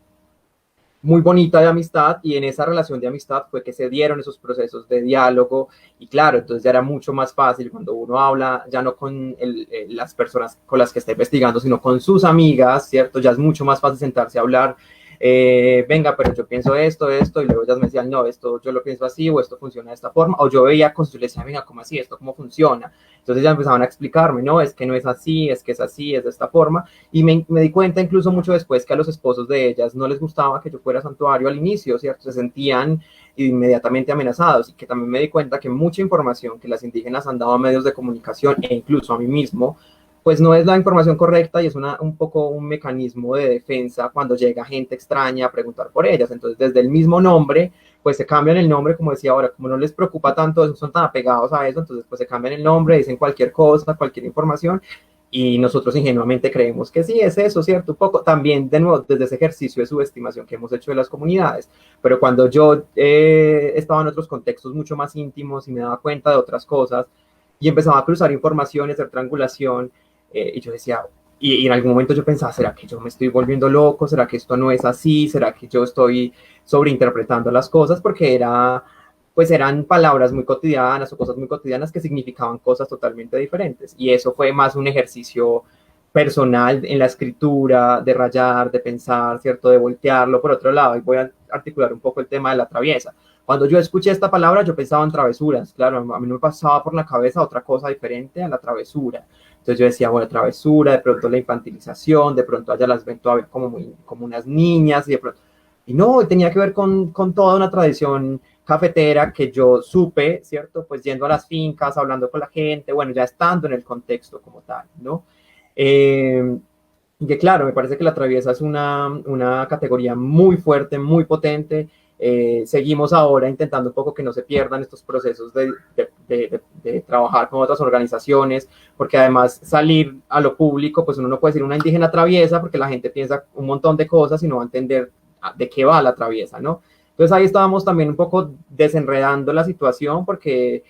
muy bonita de amistad, y en esa relación de amistad fue que se dieron esos procesos de diálogo. Y claro, entonces ya era mucho más fácil cuando uno habla ya no con las personas con las que está investigando, sino con sus amigas, ¿cierto? Ya es mucho más fácil sentarse a hablar venga, pero yo pienso esto, y luego ellas me decían, no, esto yo lo pienso así, o esto funciona de esta forma, o yo veía cosas y les decía, venga, ¿cómo así? ¿Esto cómo funciona? Entonces ya empezaban a explicarme, no, es que no es así, es que es así, es de esta forma, y me di cuenta incluso mucho después que a los esposos de ellas no les gustaba que yo fuera santuario al inicio, ¿cierto? Se sentían inmediatamente amenazados, y que también me di cuenta que mucha información que las indígenas han dado a medios de comunicación e incluso a mí mismo, pues no es la información correcta y es un poco un mecanismo de defensa cuando llega gente extraña a preguntar por ellas. Entonces, desde el mismo nombre, pues se cambian el nombre, como decía ahora, como no les preocupa tanto, son tan apegados a eso, entonces pues se cambian el nombre, dicen cualquier cosa, cualquier información, y nosotros ingenuamente creemos que sí, es eso, ¿cierto? Un poco también, de nuevo, desde ese ejercicio de subestimación que hemos hecho de las comunidades. Pero cuando yo estaba en otros contextos mucho más íntimos y me daba cuenta de otras cosas y empezaba a cruzar información y hacer triangulación, y yo decía, y en algún momento yo pensaba, ¿será que yo me estoy volviendo loco? ¿Será que esto no es así? ¿Será que yo estoy sobreinterpretando las cosas? Porque pues eran palabras muy cotidianas o cosas muy cotidianas que significaban cosas totalmente diferentes. Y eso fue más un ejercicio personal en la escritura, de rayar, de pensar, ¿cierto? De voltearlo por otro lado. Y voy a articular un poco el tema de la traviesa. Cuando yo escuché esta palabra, yo pensaba en travesuras. Claro, a mí no me pasaba por la cabeza otra cosa diferente a la travesura. Entonces yo decía, bueno, travesura, de pronto la infantilización, de pronto allá las ven todavía como unas niñas, y de pronto... Y no, tenía que ver con toda una tradición cafetera que yo supe, ¿cierto? Pues yendo a las fincas, hablando con la gente, bueno, ya estando en el contexto como tal, ¿no? Y que claro, me parece que la traviesa es una categoría muy fuerte, muy potente. Seguimos ahora intentando un poco que no se pierdan estos procesos de trabajar con otras organizaciones, porque además salir a lo público, pues uno no puede decir una indígena traviesa, porque la gente piensa un montón de cosas y no va a entender de qué va la traviesa, ¿no? Entonces ahí estábamos también un poco desenredando la situación, porque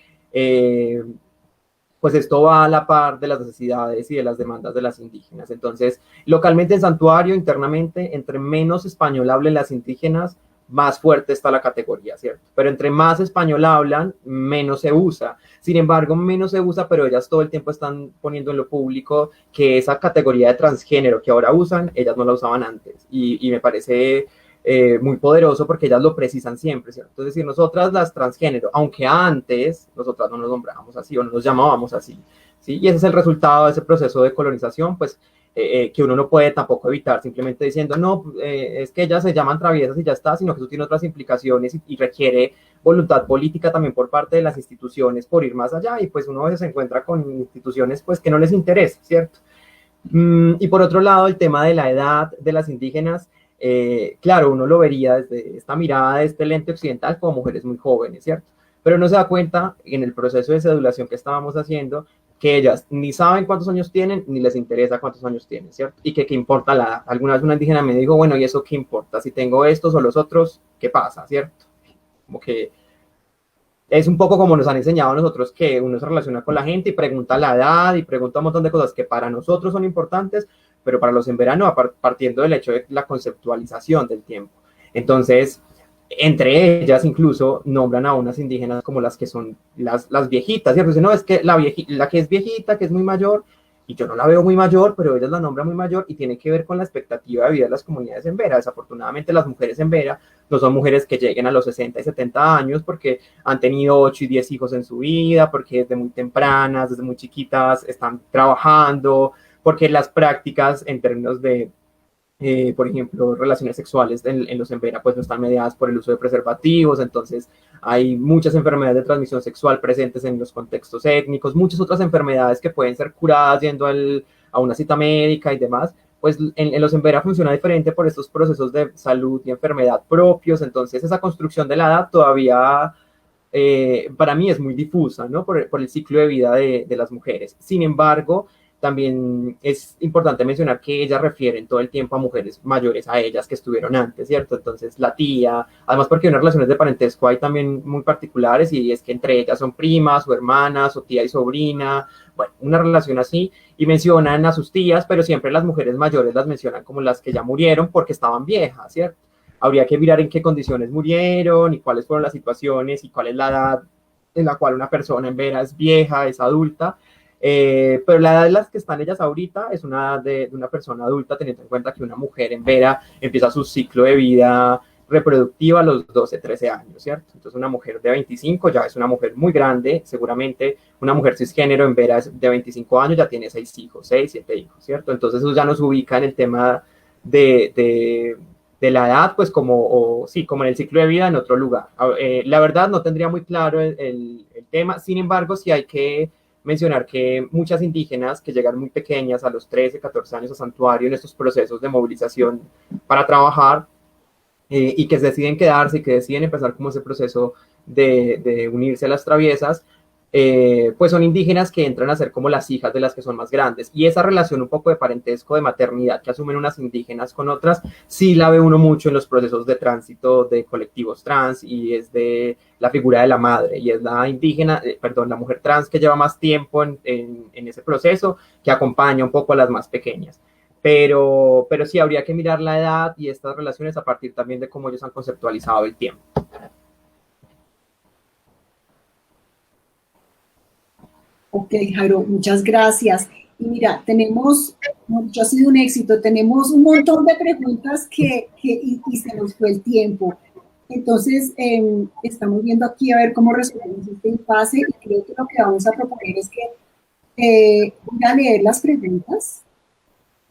pues esto va a la par de las necesidades y de las demandas de las indígenas. Entonces, localmente en Santuario, internamente, entre menos español hablen las indígenas, más fuerte está la categoría, ¿cierto? Pero entre más español hablan, menos se usa. Sin embargo, menos se usa, pero ellas todo el tiempo están poniendo en lo público que esa categoría de transgénero que ahora usan, ellas no la usaban antes. Y me parece muy poderoso porque ellas lo precisan siempre, ¿cierto? Es decir, nosotras las transgénero, aunque antes nosotras no nos nombrábamos así o no nos llamábamos así, ¿sí? Y ese es el resultado de ese proceso de colonización, pues que uno no puede tampoco evitar simplemente diciendo, no, es que ellas se llaman traviesas y ya está, sino que eso tiene otras implicaciones y requiere voluntad política también por parte de las instituciones por ir más allá, y pues uno a veces se encuentra con instituciones pues que no les interesa, ¿cierto? Y por otro lado, el tema de la edad de las indígenas, claro, uno lo vería desde esta mirada de este lente occidental como mujeres muy jóvenes, ¿cierto? Pero no se da cuenta en el proceso de sedulación que estábamos haciendo que ellas ni saben cuántos años tienen, ni les interesa cuántos años tienen, ¿cierto? Y que qué importa la edad. Alguna vez una indígena me dijo, bueno, ¿y eso qué importa? Si tengo estos o los otros, ¿qué pasa, cierto? Como que es un poco como nos han enseñado a nosotros, que uno se relaciona con la gente y pregunta la edad y pregunta un montón de cosas que para nosotros son importantes, pero para los en verano, partiendo del hecho de la conceptualización del tiempo. Entonces, entre ellas incluso nombran a unas indígenas como las que son las viejitas, ¿cierto? Dicen, no, es que la que es viejita, que es muy mayor, y yo no la veo muy mayor, pero ellas la nombran muy mayor, y tiene que ver con la expectativa de vida de las comunidades en Vera. Desafortunadamente, las mujeres en Vera no son mujeres que lleguen a los 60 y 70 años porque han tenido 8 y 10 hijos en su vida, porque desde muy tempranas, desde muy chiquitas están trabajando, porque las prácticas en términos de por ejemplo, relaciones sexuales en los Embera pues no están mediadas por el uso de preservativos, entonces hay muchas enfermedades de transmisión sexual presentes en los contextos étnicos, muchas otras enfermedades que pueden ser curadas yendo a una cita médica y demás, pues en los Embera funciona diferente por estos procesos de salud y enfermedad propios, entonces esa construcción de la edad todavía para mí es muy difusa, ¿no? Por el ciclo de vida de las mujeres. Sin embargo, también es importante mencionar que ellas refieren todo el tiempo a mujeres mayores a ellas que estuvieron antes, ¿cierto? Entonces, la tía, además porque hay unas relaciones de parentesco hay también muy particulares, y es que entre ellas son primas o hermanas o tía y sobrina, bueno, una relación así, y mencionan a sus tías, pero siempre las mujeres mayores las mencionan como las que ya murieron porque estaban viejas, ¿cierto? Habría que mirar en qué condiciones murieron y cuáles fueron las situaciones y cuál es la edad en la cual una persona en vera es vieja, es adulta, Pero la edad de las que están ellas ahorita es una edad de una persona adulta, teniendo en cuenta que una mujer en Vera empieza su ciclo de vida reproductiva a los 12, 13 años, ¿cierto? Entonces una mujer de 25 ya es una mujer muy grande, seguramente una mujer cisgénero en Vera de 25 años ya tiene 6 hijos, 6, 7 hijos, ¿cierto? Entonces eso ya nos ubica en el tema de la edad, pues sí, como en el ciclo de vida en otro lugar. La verdad no tendría muy claro el tema, sin embargo sí hay que mencionar que muchas indígenas que llegan muy pequeñas a los 13, 14 años a santuario en estos procesos de movilización para trabajar, y que deciden quedarse y que deciden empezar como ese proceso de unirse a las traviesas, pues son indígenas que entran a ser como las hijas de las que son más grandes. Y esa relación un poco de parentesco, de maternidad que asumen unas indígenas con otras, sí la ve uno mucho en los procesos de tránsito de colectivos trans, y es de la figura de la madre, y es la indígena, perdón, la mujer trans que lleva más tiempo en ese proceso, que acompaña un poco a las más pequeñas. Pero sí habría que mirar la edad y estas relaciones a partir también de cómo ellos han conceptualizado el tiempo. Ok, Jairo, muchas gracias. Y mira, ha sido un éxito, tenemos un montón de preguntas y se nos fue el tiempo. Entonces, estamos viendo aquí a ver cómo resolvemos este impasse, y creo que lo que vamos a proponer es que voy a leer las preguntas.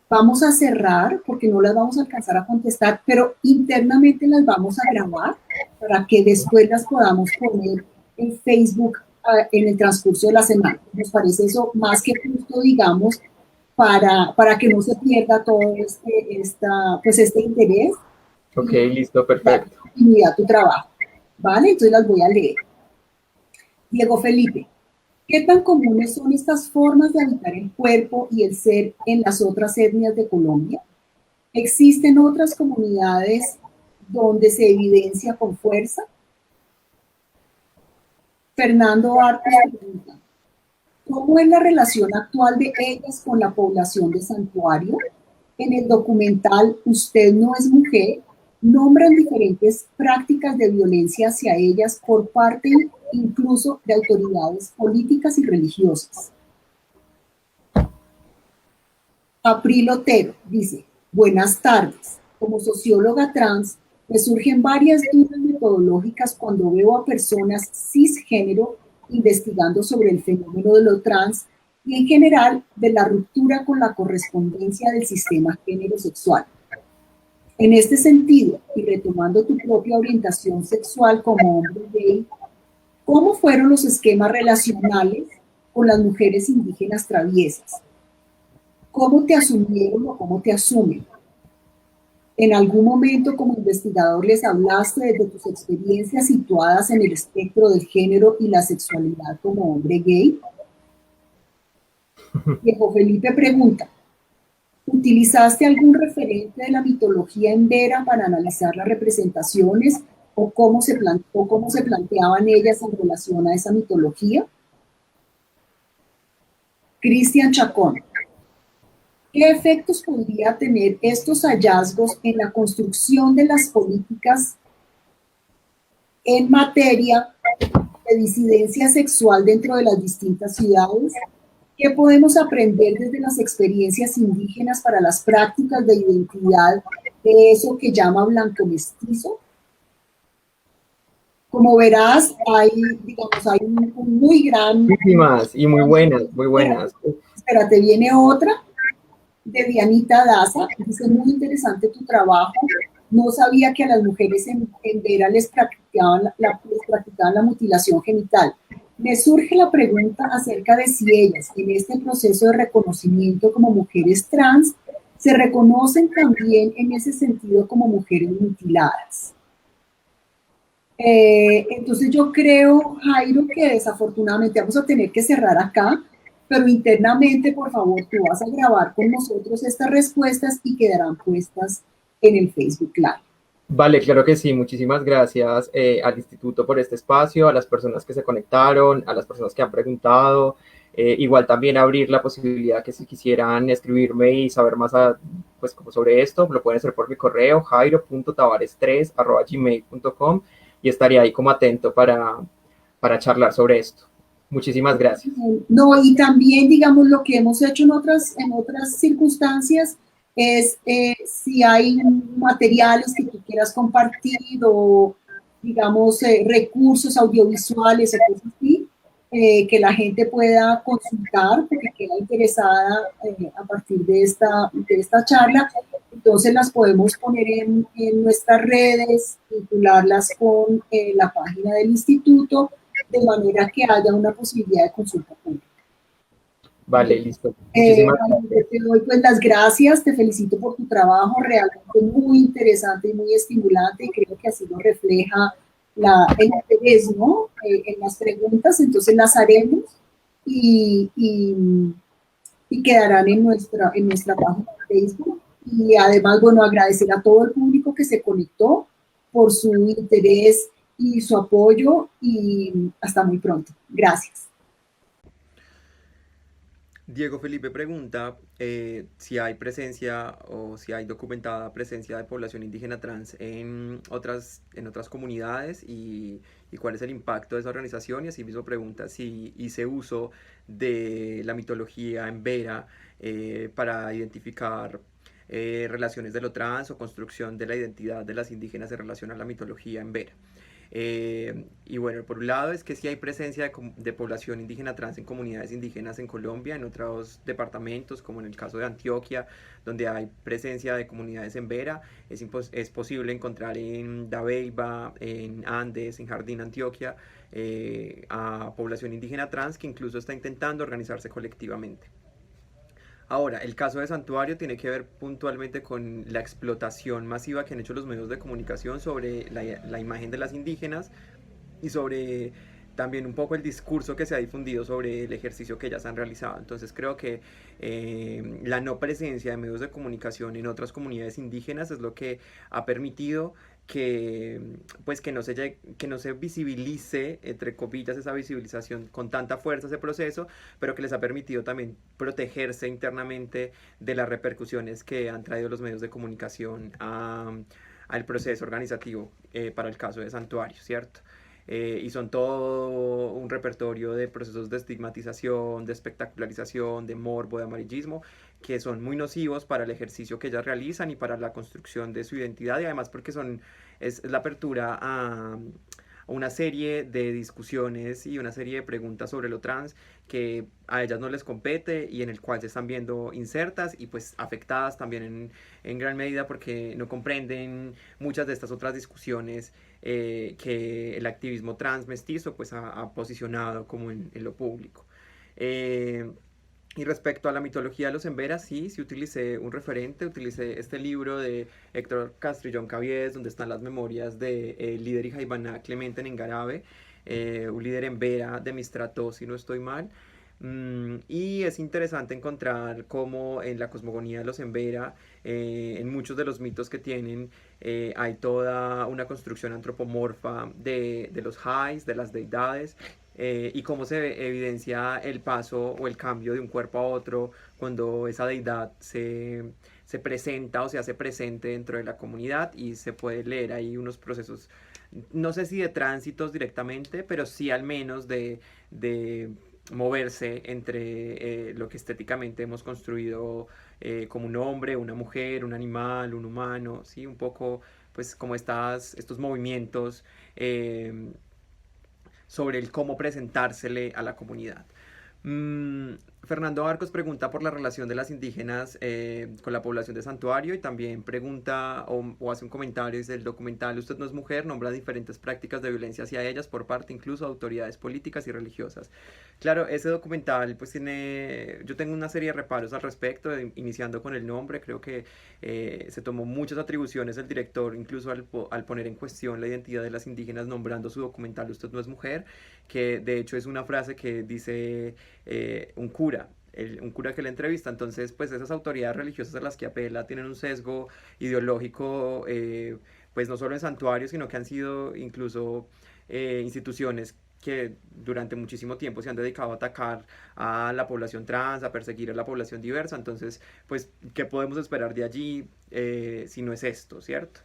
Vamos a cerrar porque no las vamos a alcanzar a contestar, pero internamente las vamos a grabar para que después las podamos poner en Facebook en el transcurso de la semana. Nos parece eso más que justo, digamos, para que no se pierda todo este interés. Ok, listo, perfecto. Y a tu trabajo. ¿Vale? Entonces las voy a leer. Diego Felipe. ¿Qué tan comunes son estas formas de habitar el cuerpo y el ser en las otras etnias de Colombia? ¿Existen otras comunidades donde se evidencia con fuerza? Fernando Artes pregunta, ¿cómo es la relación actual de ellas con la población de Santuario? En el documental Usted no es mujer, nombran diferentes prácticas de violencia hacia ellas por parte incluso de autoridades políticas y religiosas. April Otero dice, buenas tardes. Como socióloga trans, me surgen varias dudas metodológicas cuando veo a personas cisgénero investigando sobre el fenómeno de lo trans y en general de la ruptura con la correspondencia del sistema género sexual. En este sentido, y retomando tu propia orientación sexual como hombre gay, ¿cómo fueron los esquemas relacionales con las mujeres indígenas traviesas? ¿Cómo te asumieron o cómo te asumen? ¿En algún momento como investigador les hablaste desde tus experiencias situadas en el espectro del género y la sexualidad como hombre gay? Diego Felipe pregunta, ¿utilizaste algún referente de la mitología en Vera para analizar las representaciones o cómo se planteaban ellas en relación a esa mitología? Cristian Chacón, ¿qué efectos podría tener estos hallazgos en la construcción de las políticas en materia de disidencia sexual dentro de las distintas ciudades? ¿Qué podemos aprender desde las experiencias indígenas para las prácticas de identidad de eso que llama blanco mestizo? Como verás, hay un muy gran... Muchísimas y muy buenas, muy buenas. Espérate, viene otra de Dianita Daza, dice, muy interesante tu trabajo, no sabía que a las mujeres en Vera les practicaban la mutilación genital. Me surge la pregunta acerca de si ellas, en este proceso de reconocimiento como mujeres trans, se reconocen también en ese sentido como mujeres mutiladas. Entonces yo creo, Jairo, que desafortunadamente vamos a tener que cerrar acá, pero internamente, por favor, tú vas a grabar con nosotros estas respuestas y quedarán puestas en el Facebook Live. Vale, claro que sí. Muchísimas gracias al instituto por este espacio, a las personas que se conectaron, a las personas que han preguntado. Igual también abrir la posibilidad que si quisieran escribirme y saber más pues, como sobre esto, lo pueden hacer por mi correo, jairo.tavares3@gmail.com, y estaría ahí como atento para charlar sobre esto. Muchísimas gracias. No, y también, digamos, lo que hemos hecho en otras circunstancias es si hay materiales que tú quieras compartir o, digamos, recursos audiovisuales o cosas así, que la gente pueda consultar porque queda interesada a partir de esta charla. Entonces las podemos poner en nuestras redes, vincularlas con la página del instituto, de manera que haya una posibilidad de consulta pública. Vale, listo. Muchísimas gracias. Te doy pues las gracias, te felicito por tu trabajo, realmente muy interesante y muy estimulante, y creo que así lo refleja el interés, ¿no? En las preguntas, entonces las haremos y, y quedarán en nuestra página de Facebook. Y además, bueno, agradecer a todo el público que se conectó por su interés y su apoyo, y hasta muy pronto. Gracias. Diego Felipe pregunta si hay presencia o si hay documentada presencia de población indígena trans en otras comunidades y cuál es el impacto de esa organización, y asimismo pregunta si hice uso de la mitología en Vera para identificar relaciones de lo trans o construcción de la identidad de las indígenas en relación a la mitología en Vera. Y bueno, por un lado es que sí hay presencia de población indígena trans en comunidades indígenas en Colombia, en otros departamentos, como en el caso de Antioquia, donde hay presencia de comunidades en Vera. Es posible encontrar en Dabeiba, en Andes, en Jardín, Antioquia, a población indígena trans que incluso está intentando organizarse colectivamente. Ahora, el caso de Santuario tiene que ver puntualmente con la explotación masiva que han hecho los medios de comunicación sobre la imagen de las indígenas y sobre también un poco el discurso que se ha difundido sobre el ejercicio que ellas han realizado. Entonces creo que la no presencia de medios de comunicación en otras comunidades indígenas es lo que ha permitido que, pues, que no se visibilice, entre comillas, esa visibilización con tanta fuerza, ese proceso, pero que les ha permitido también protegerse internamente de las repercusiones que han traído los medios de comunicación al proceso organizativo para el caso de Santuario, ¿cierto? Y son todo un repertorio de procesos de estigmatización, de espectacularización, de morbo, de amarillismo, que son muy nocivos para el ejercicio que ellas realizan y para la construcción de su identidad, y además porque es la apertura a una serie de discusiones y una serie de preguntas sobre lo trans que a ellas no les compete y en el cual se están viendo insertas y pues afectadas también en gran medida porque no comprenden muchas de estas otras discusiones que el activismo trans mestizo pues ha posicionado como en lo público. Y respecto a la mitología de los emberas, sí utilicé un referente, utilicé este libro de Héctor Castrillón Cabies, donde están las memorias de líder y Jaibaná Clemente Nengarabe, un líder embera de Mistrató, si no estoy mal. Y es interesante encontrar cómo en la cosmogonía de los embera, en muchos de los mitos que tienen, hay toda una construcción antropomorfa de los jais, de las deidades, y cómo se evidencia el paso o el cambio de un cuerpo a otro cuando esa deidad se presenta o se hace presente dentro de la comunidad, y se puede leer ahí unos procesos, no sé si de tránsitos directamente, pero sí al menos de moverse entre lo que estéticamente hemos construido como un hombre, una mujer, un animal, un humano, ¿sí? Un poco pues como estos movimientos sobre el cómo presentársele a la comunidad. Fernando Arcos pregunta por la relación de las indígenas con la población de Santuario, y también pregunta o hace un comentario desde el documental Usted no es mujer, nombra diferentes prácticas de violencia hacia ellas por parte incluso de autoridades políticas y religiosas. Claro, ese documental pues yo tengo una serie de reparos al respecto, iniciando con el nombre. Creo que se tomó muchas atribuciones del director, incluso al poner en cuestión la identidad de las indígenas, nombrando su documental Usted no es mujer, que de hecho es una frase que dice un cura, un cura que le entrevista. Entonces pues esas autoridades religiosas a las que apela tienen un sesgo ideológico, pues no solo en Santuario, sino que han sido incluso instituciones que durante muchísimo tiempo se han dedicado a atacar a la población trans, a perseguir a la población diversa. Entonces pues ¿qué podemos esperar de allí si no es esto, cierto?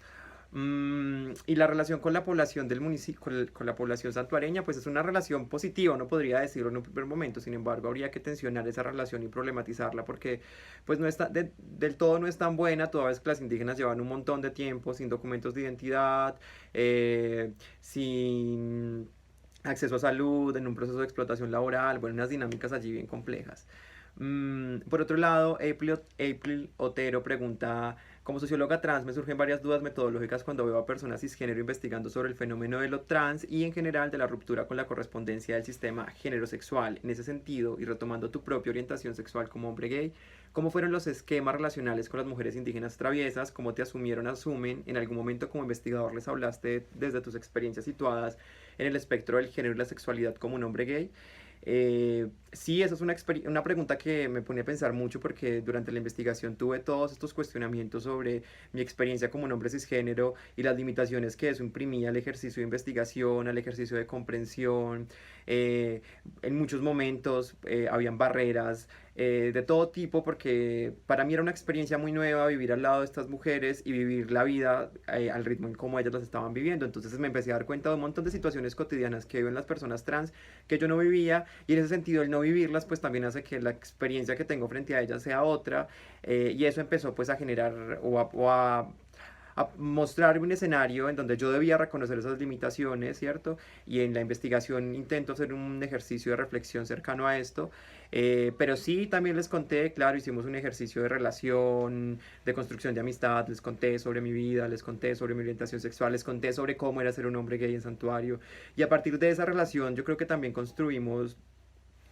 Y la relación con la población del municipio, con la población santuareña, pues es una relación positiva, no podría decirlo en un primer momento. Sin embargo, habría que tensionar esa relación y problematizarla porque pues no está, del todo no es tan buena, toda vez que las indígenas llevan un montón de tiempo sin documentos de identidad, sin acceso a salud, en un proceso de explotación laboral, bueno, unas dinámicas allí bien complejas. Por otro lado, April Otero pregunta, como socióloga trans me surgen varias dudas metodológicas cuando veo a personas cisgénero investigando sobre el fenómeno de lo trans y en general de la ruptura con la correspondencia del sistema género sexual. En ese sentido, y retomando tu propia orientación sexual como hombre gay, ¿cómo fueron los esquemas relacionales con las mujeres indígenas traviesas? ¿Cómo te asumieron, asumen? ¿En algún momento como investigador les hablaste desde tus experiencias situadas en el espectro del género y la sexualidad como un hombre gay? Sí, esa es una pregunta que me pone a pensar mucho porque durante la investigación tuve todos estos cuestionamientos sobre mi experiencia como un hombre cisgénero y las limitaciones que eso imprimía al ejercicio de investigación, al ejercicio de comprensión. En muchos momentos habían barreras de todo tipo porque para mí era una experiencia muy nueva vivir al lado de estas mujeres y vivir la vida al ritmo en cómo ellas las estaban viviendo. Entonces me empecé a dar cuenta de un montón de situaciones cotidianas que viven las personas trans que yo no vivía y en ese sentido el no vivirlas pues también hace que la experiencia que tengo frente a ellas sea otra y eso empezó pues a generar a mostrar un escenario en donde yo debía reconocer esas limitaciones, ¿cierto? Y en la investigación intento hacer un ejercicio de reflexión cercano a esto, pero sí también les conté, claro, hicimos un ejercicio de relación, de construcción de amistad, les conté sobre mi vida, les conté sobre mi orientación sexual, les conté sobre cómo era ser un hombre gay en santuario, y a partir de esa relación yo creo que también construimos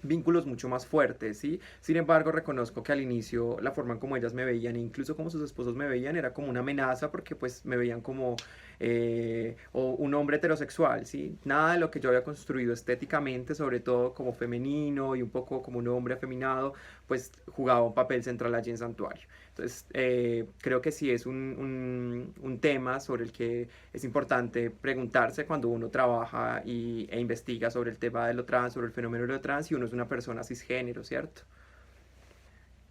vínculos mucho más fuertes, ¿sí? Sin embargo, reconozco que al inicio la forma en como ellas me veían, e incluso como sus esposos me veían, era como una amenaza porque pues me veían como o un hombre heterosexual, ¿sí? Nada de lo que yo había construido estéticamente, sobre todo como femenino y un poco como un hombre afeminado, pues jugaba un papel central allí en Santuario. Entonces, creo que sí es un tema sobre el que es importante preguntarse cuando uno trabaja e investiga sobre el tema de lo trans, sobre el fenómeno de lo trans, y uno es una persona cisgénero, ¿cierto?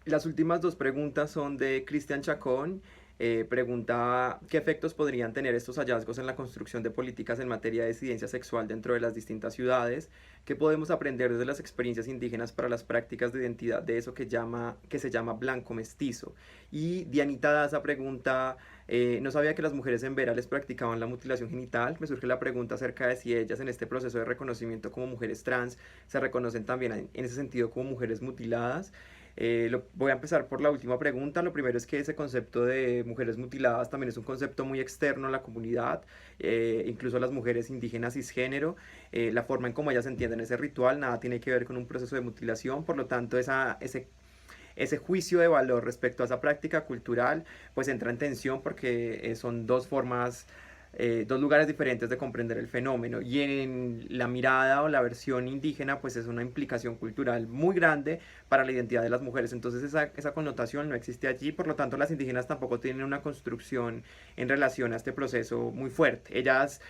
Las últimas dos preguntas son de Cristian Chacón. Pregunta qué efectos podrían tener estos hallazgos en la construcción de políticas en materia de disidencia sexual dentro de las distintas ciudades, qué podemos aprender desde las experiencias indígenas para las prácticas de identidad de eso que se llama blanco mestizo. Y Dianita Daza pregunta, no sabía que las mujeres en Vera les practicaban la mutilación genital, me surge la pregunta acerca de si ellas en este proceso de reconocimiento como mujeres trans se reconocen también en ese sentido como mujeres mutiladas. Voy a empezar por la última pregunta. Lo primero es que ese concepto de mujeres mutiladas también es un concepto muy externo a la comunidad, incluso a las mujeres indígenas cisgénero. La forma en cómo ellas entienden ese ritual nada tiene que ver con un proceso de mutilación, por lo tanto ese juicio de valor respecto a esa práctica cultural pues entra en tensión porque son dos formas, dos lugares diferentes de comprender el fenómeno y en la mirada o la versión indígena pues es una implicación cultural muy grande para la identidad de las mujeres, entonces esa connotación no existe allí, por lo tanto las indígenas tampoco tienen una construcción en relación a este proceso muy fuerte. Ellas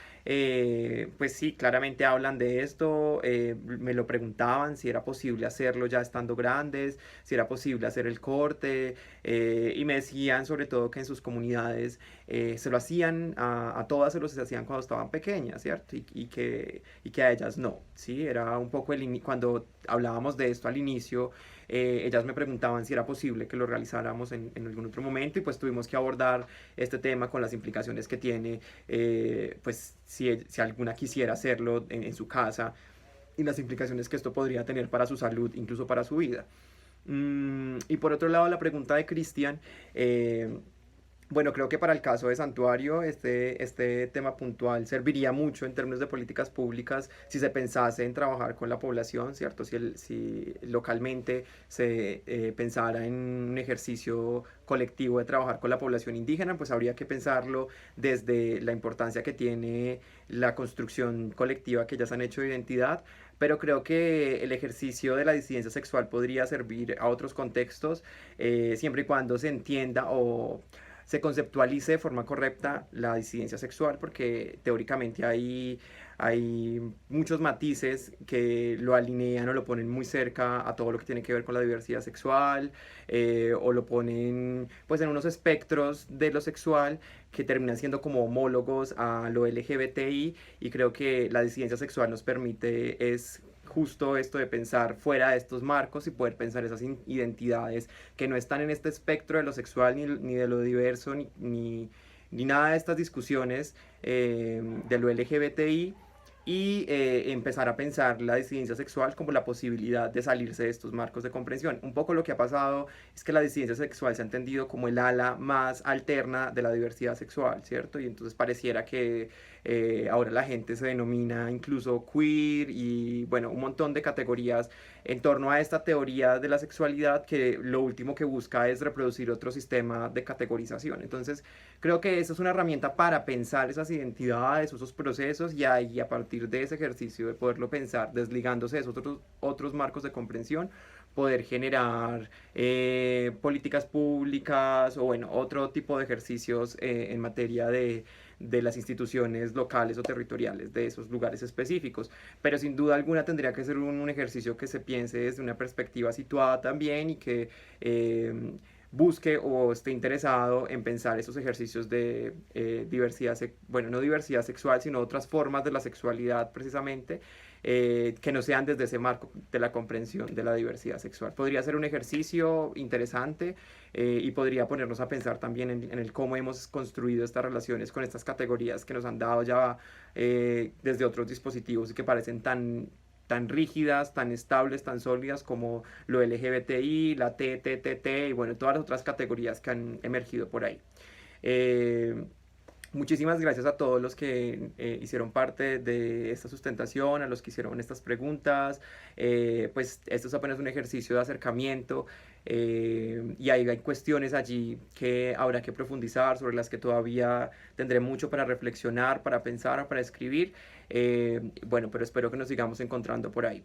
pues sí, claramente hablan de esto, me lo preguntaban si era posible hacerlo ya estando grandes, si era posible hacer el corte, y me decían sobre todo que en sus comunidades se lo hacían a todas, se los hacían cuando estaban pequeñas, ¿cierto? Y que a ellas no, ¿sí? Era un poco cuando hablábamos de esto al inicio, ellas me preguntaban si era posible que lo realizáramos en algún otro momento y pues tuvimos que abordar este tema con las implicaciones que tiene, pues si alguna quisiera hacerlo en su casa y las implicaciones que esto podría tener para su salud, incluso para su vida. Y por otro lado, la pregunta de Cristian, bueno, creo que para el caso de Santuario, este tema puntual serviría mucho en términos de políticas públicas si se pensase en trabajar con la población, ¿cierto? Si localmente se pensara en un ejercicio colectivo de trabajar con la población indígena, pues habría que pensarlo desde la importancia que tiene la construcción colectiva que ellas han hecho de identidad, pero creo que el ejercicio de la disidencia sexual podría servir a otros contextos, siempre y cuando se entienda o se conceptualice de forma correcta la disidencia sexual, porque teóricamente hay muchos matices que lo alinean o lo ponen muy cerca a todo lo que tiene que ver con la diversidad sexual, o lo ponen pues en unos espectros de lo sexual que terminan siendo como homólogos a lo LGBTI, y creo que la disidencia sexual nos permite es justo esto de pensar fuera de estos marcos y poder pensar esas identidades que no están en este espectro de lo sexual ni de lo diverso ni nada de estas discusiones de lo LGBTI, y empezar a pensar la disidencia sexual como la posibilidad de salirse de estos marcos de comprensión. Un poco lo que ha pasado es que la disidencia sexual se ha entendido como el ala más alterna de la diversidad sexual, ¿cierto? Y entonces pareciera que ahora la gente se denomina incluso queer y bueno, un montón de categorías en torno a esta teoría de la sexualidad que lo último que busca es reproducir otro sistema de categorización. Entonces creo que esa es una herramienta para pensar esas identidades, esos procesos, y ahí a partir de ese ejercicio de poderlo pensar, desligándose de esos otros marcos de comprensión, poder generar políticas públicas o bueno, otro tipo de ejercicios en materia de las instituciones locales o territoriales de esos lugares específicos. Pero sin duda alguna tendría que ser un ejercicio que se piense desde una perspectiva situada también, y que busque o esté interesado en pensar esos ejercicios de diversidad, bueno, no diversidad sexual, sino otras formas de la sexualidad precisamente, que no sean desde ese marco de la comprensión de la diversidad sexual. Podría ser un ejercicio interesante y podría ponernos a pensar también en el cómo hemos construido estas relaciones con estas categorías que nos han dado ya desde otros dispositivos y que parecen tan rígidas, tan estables, tan sólidas como lo LGBTI, la TTT y bueno, todas las otras categorías que han emergido por ahí. Muchísimas gracias a todos los que hicieron parte de esta sustentación, a los que hicieron estas preguntas. Pues esto es apenas un ejercicio de acercamiento y hay cuestiones allí que habrá que profundizar, sobre las que todavía tendré mucho para reflexionar, para pensar, para escribir. Bueno, pero espero que nos sigamos encontrando por ahí.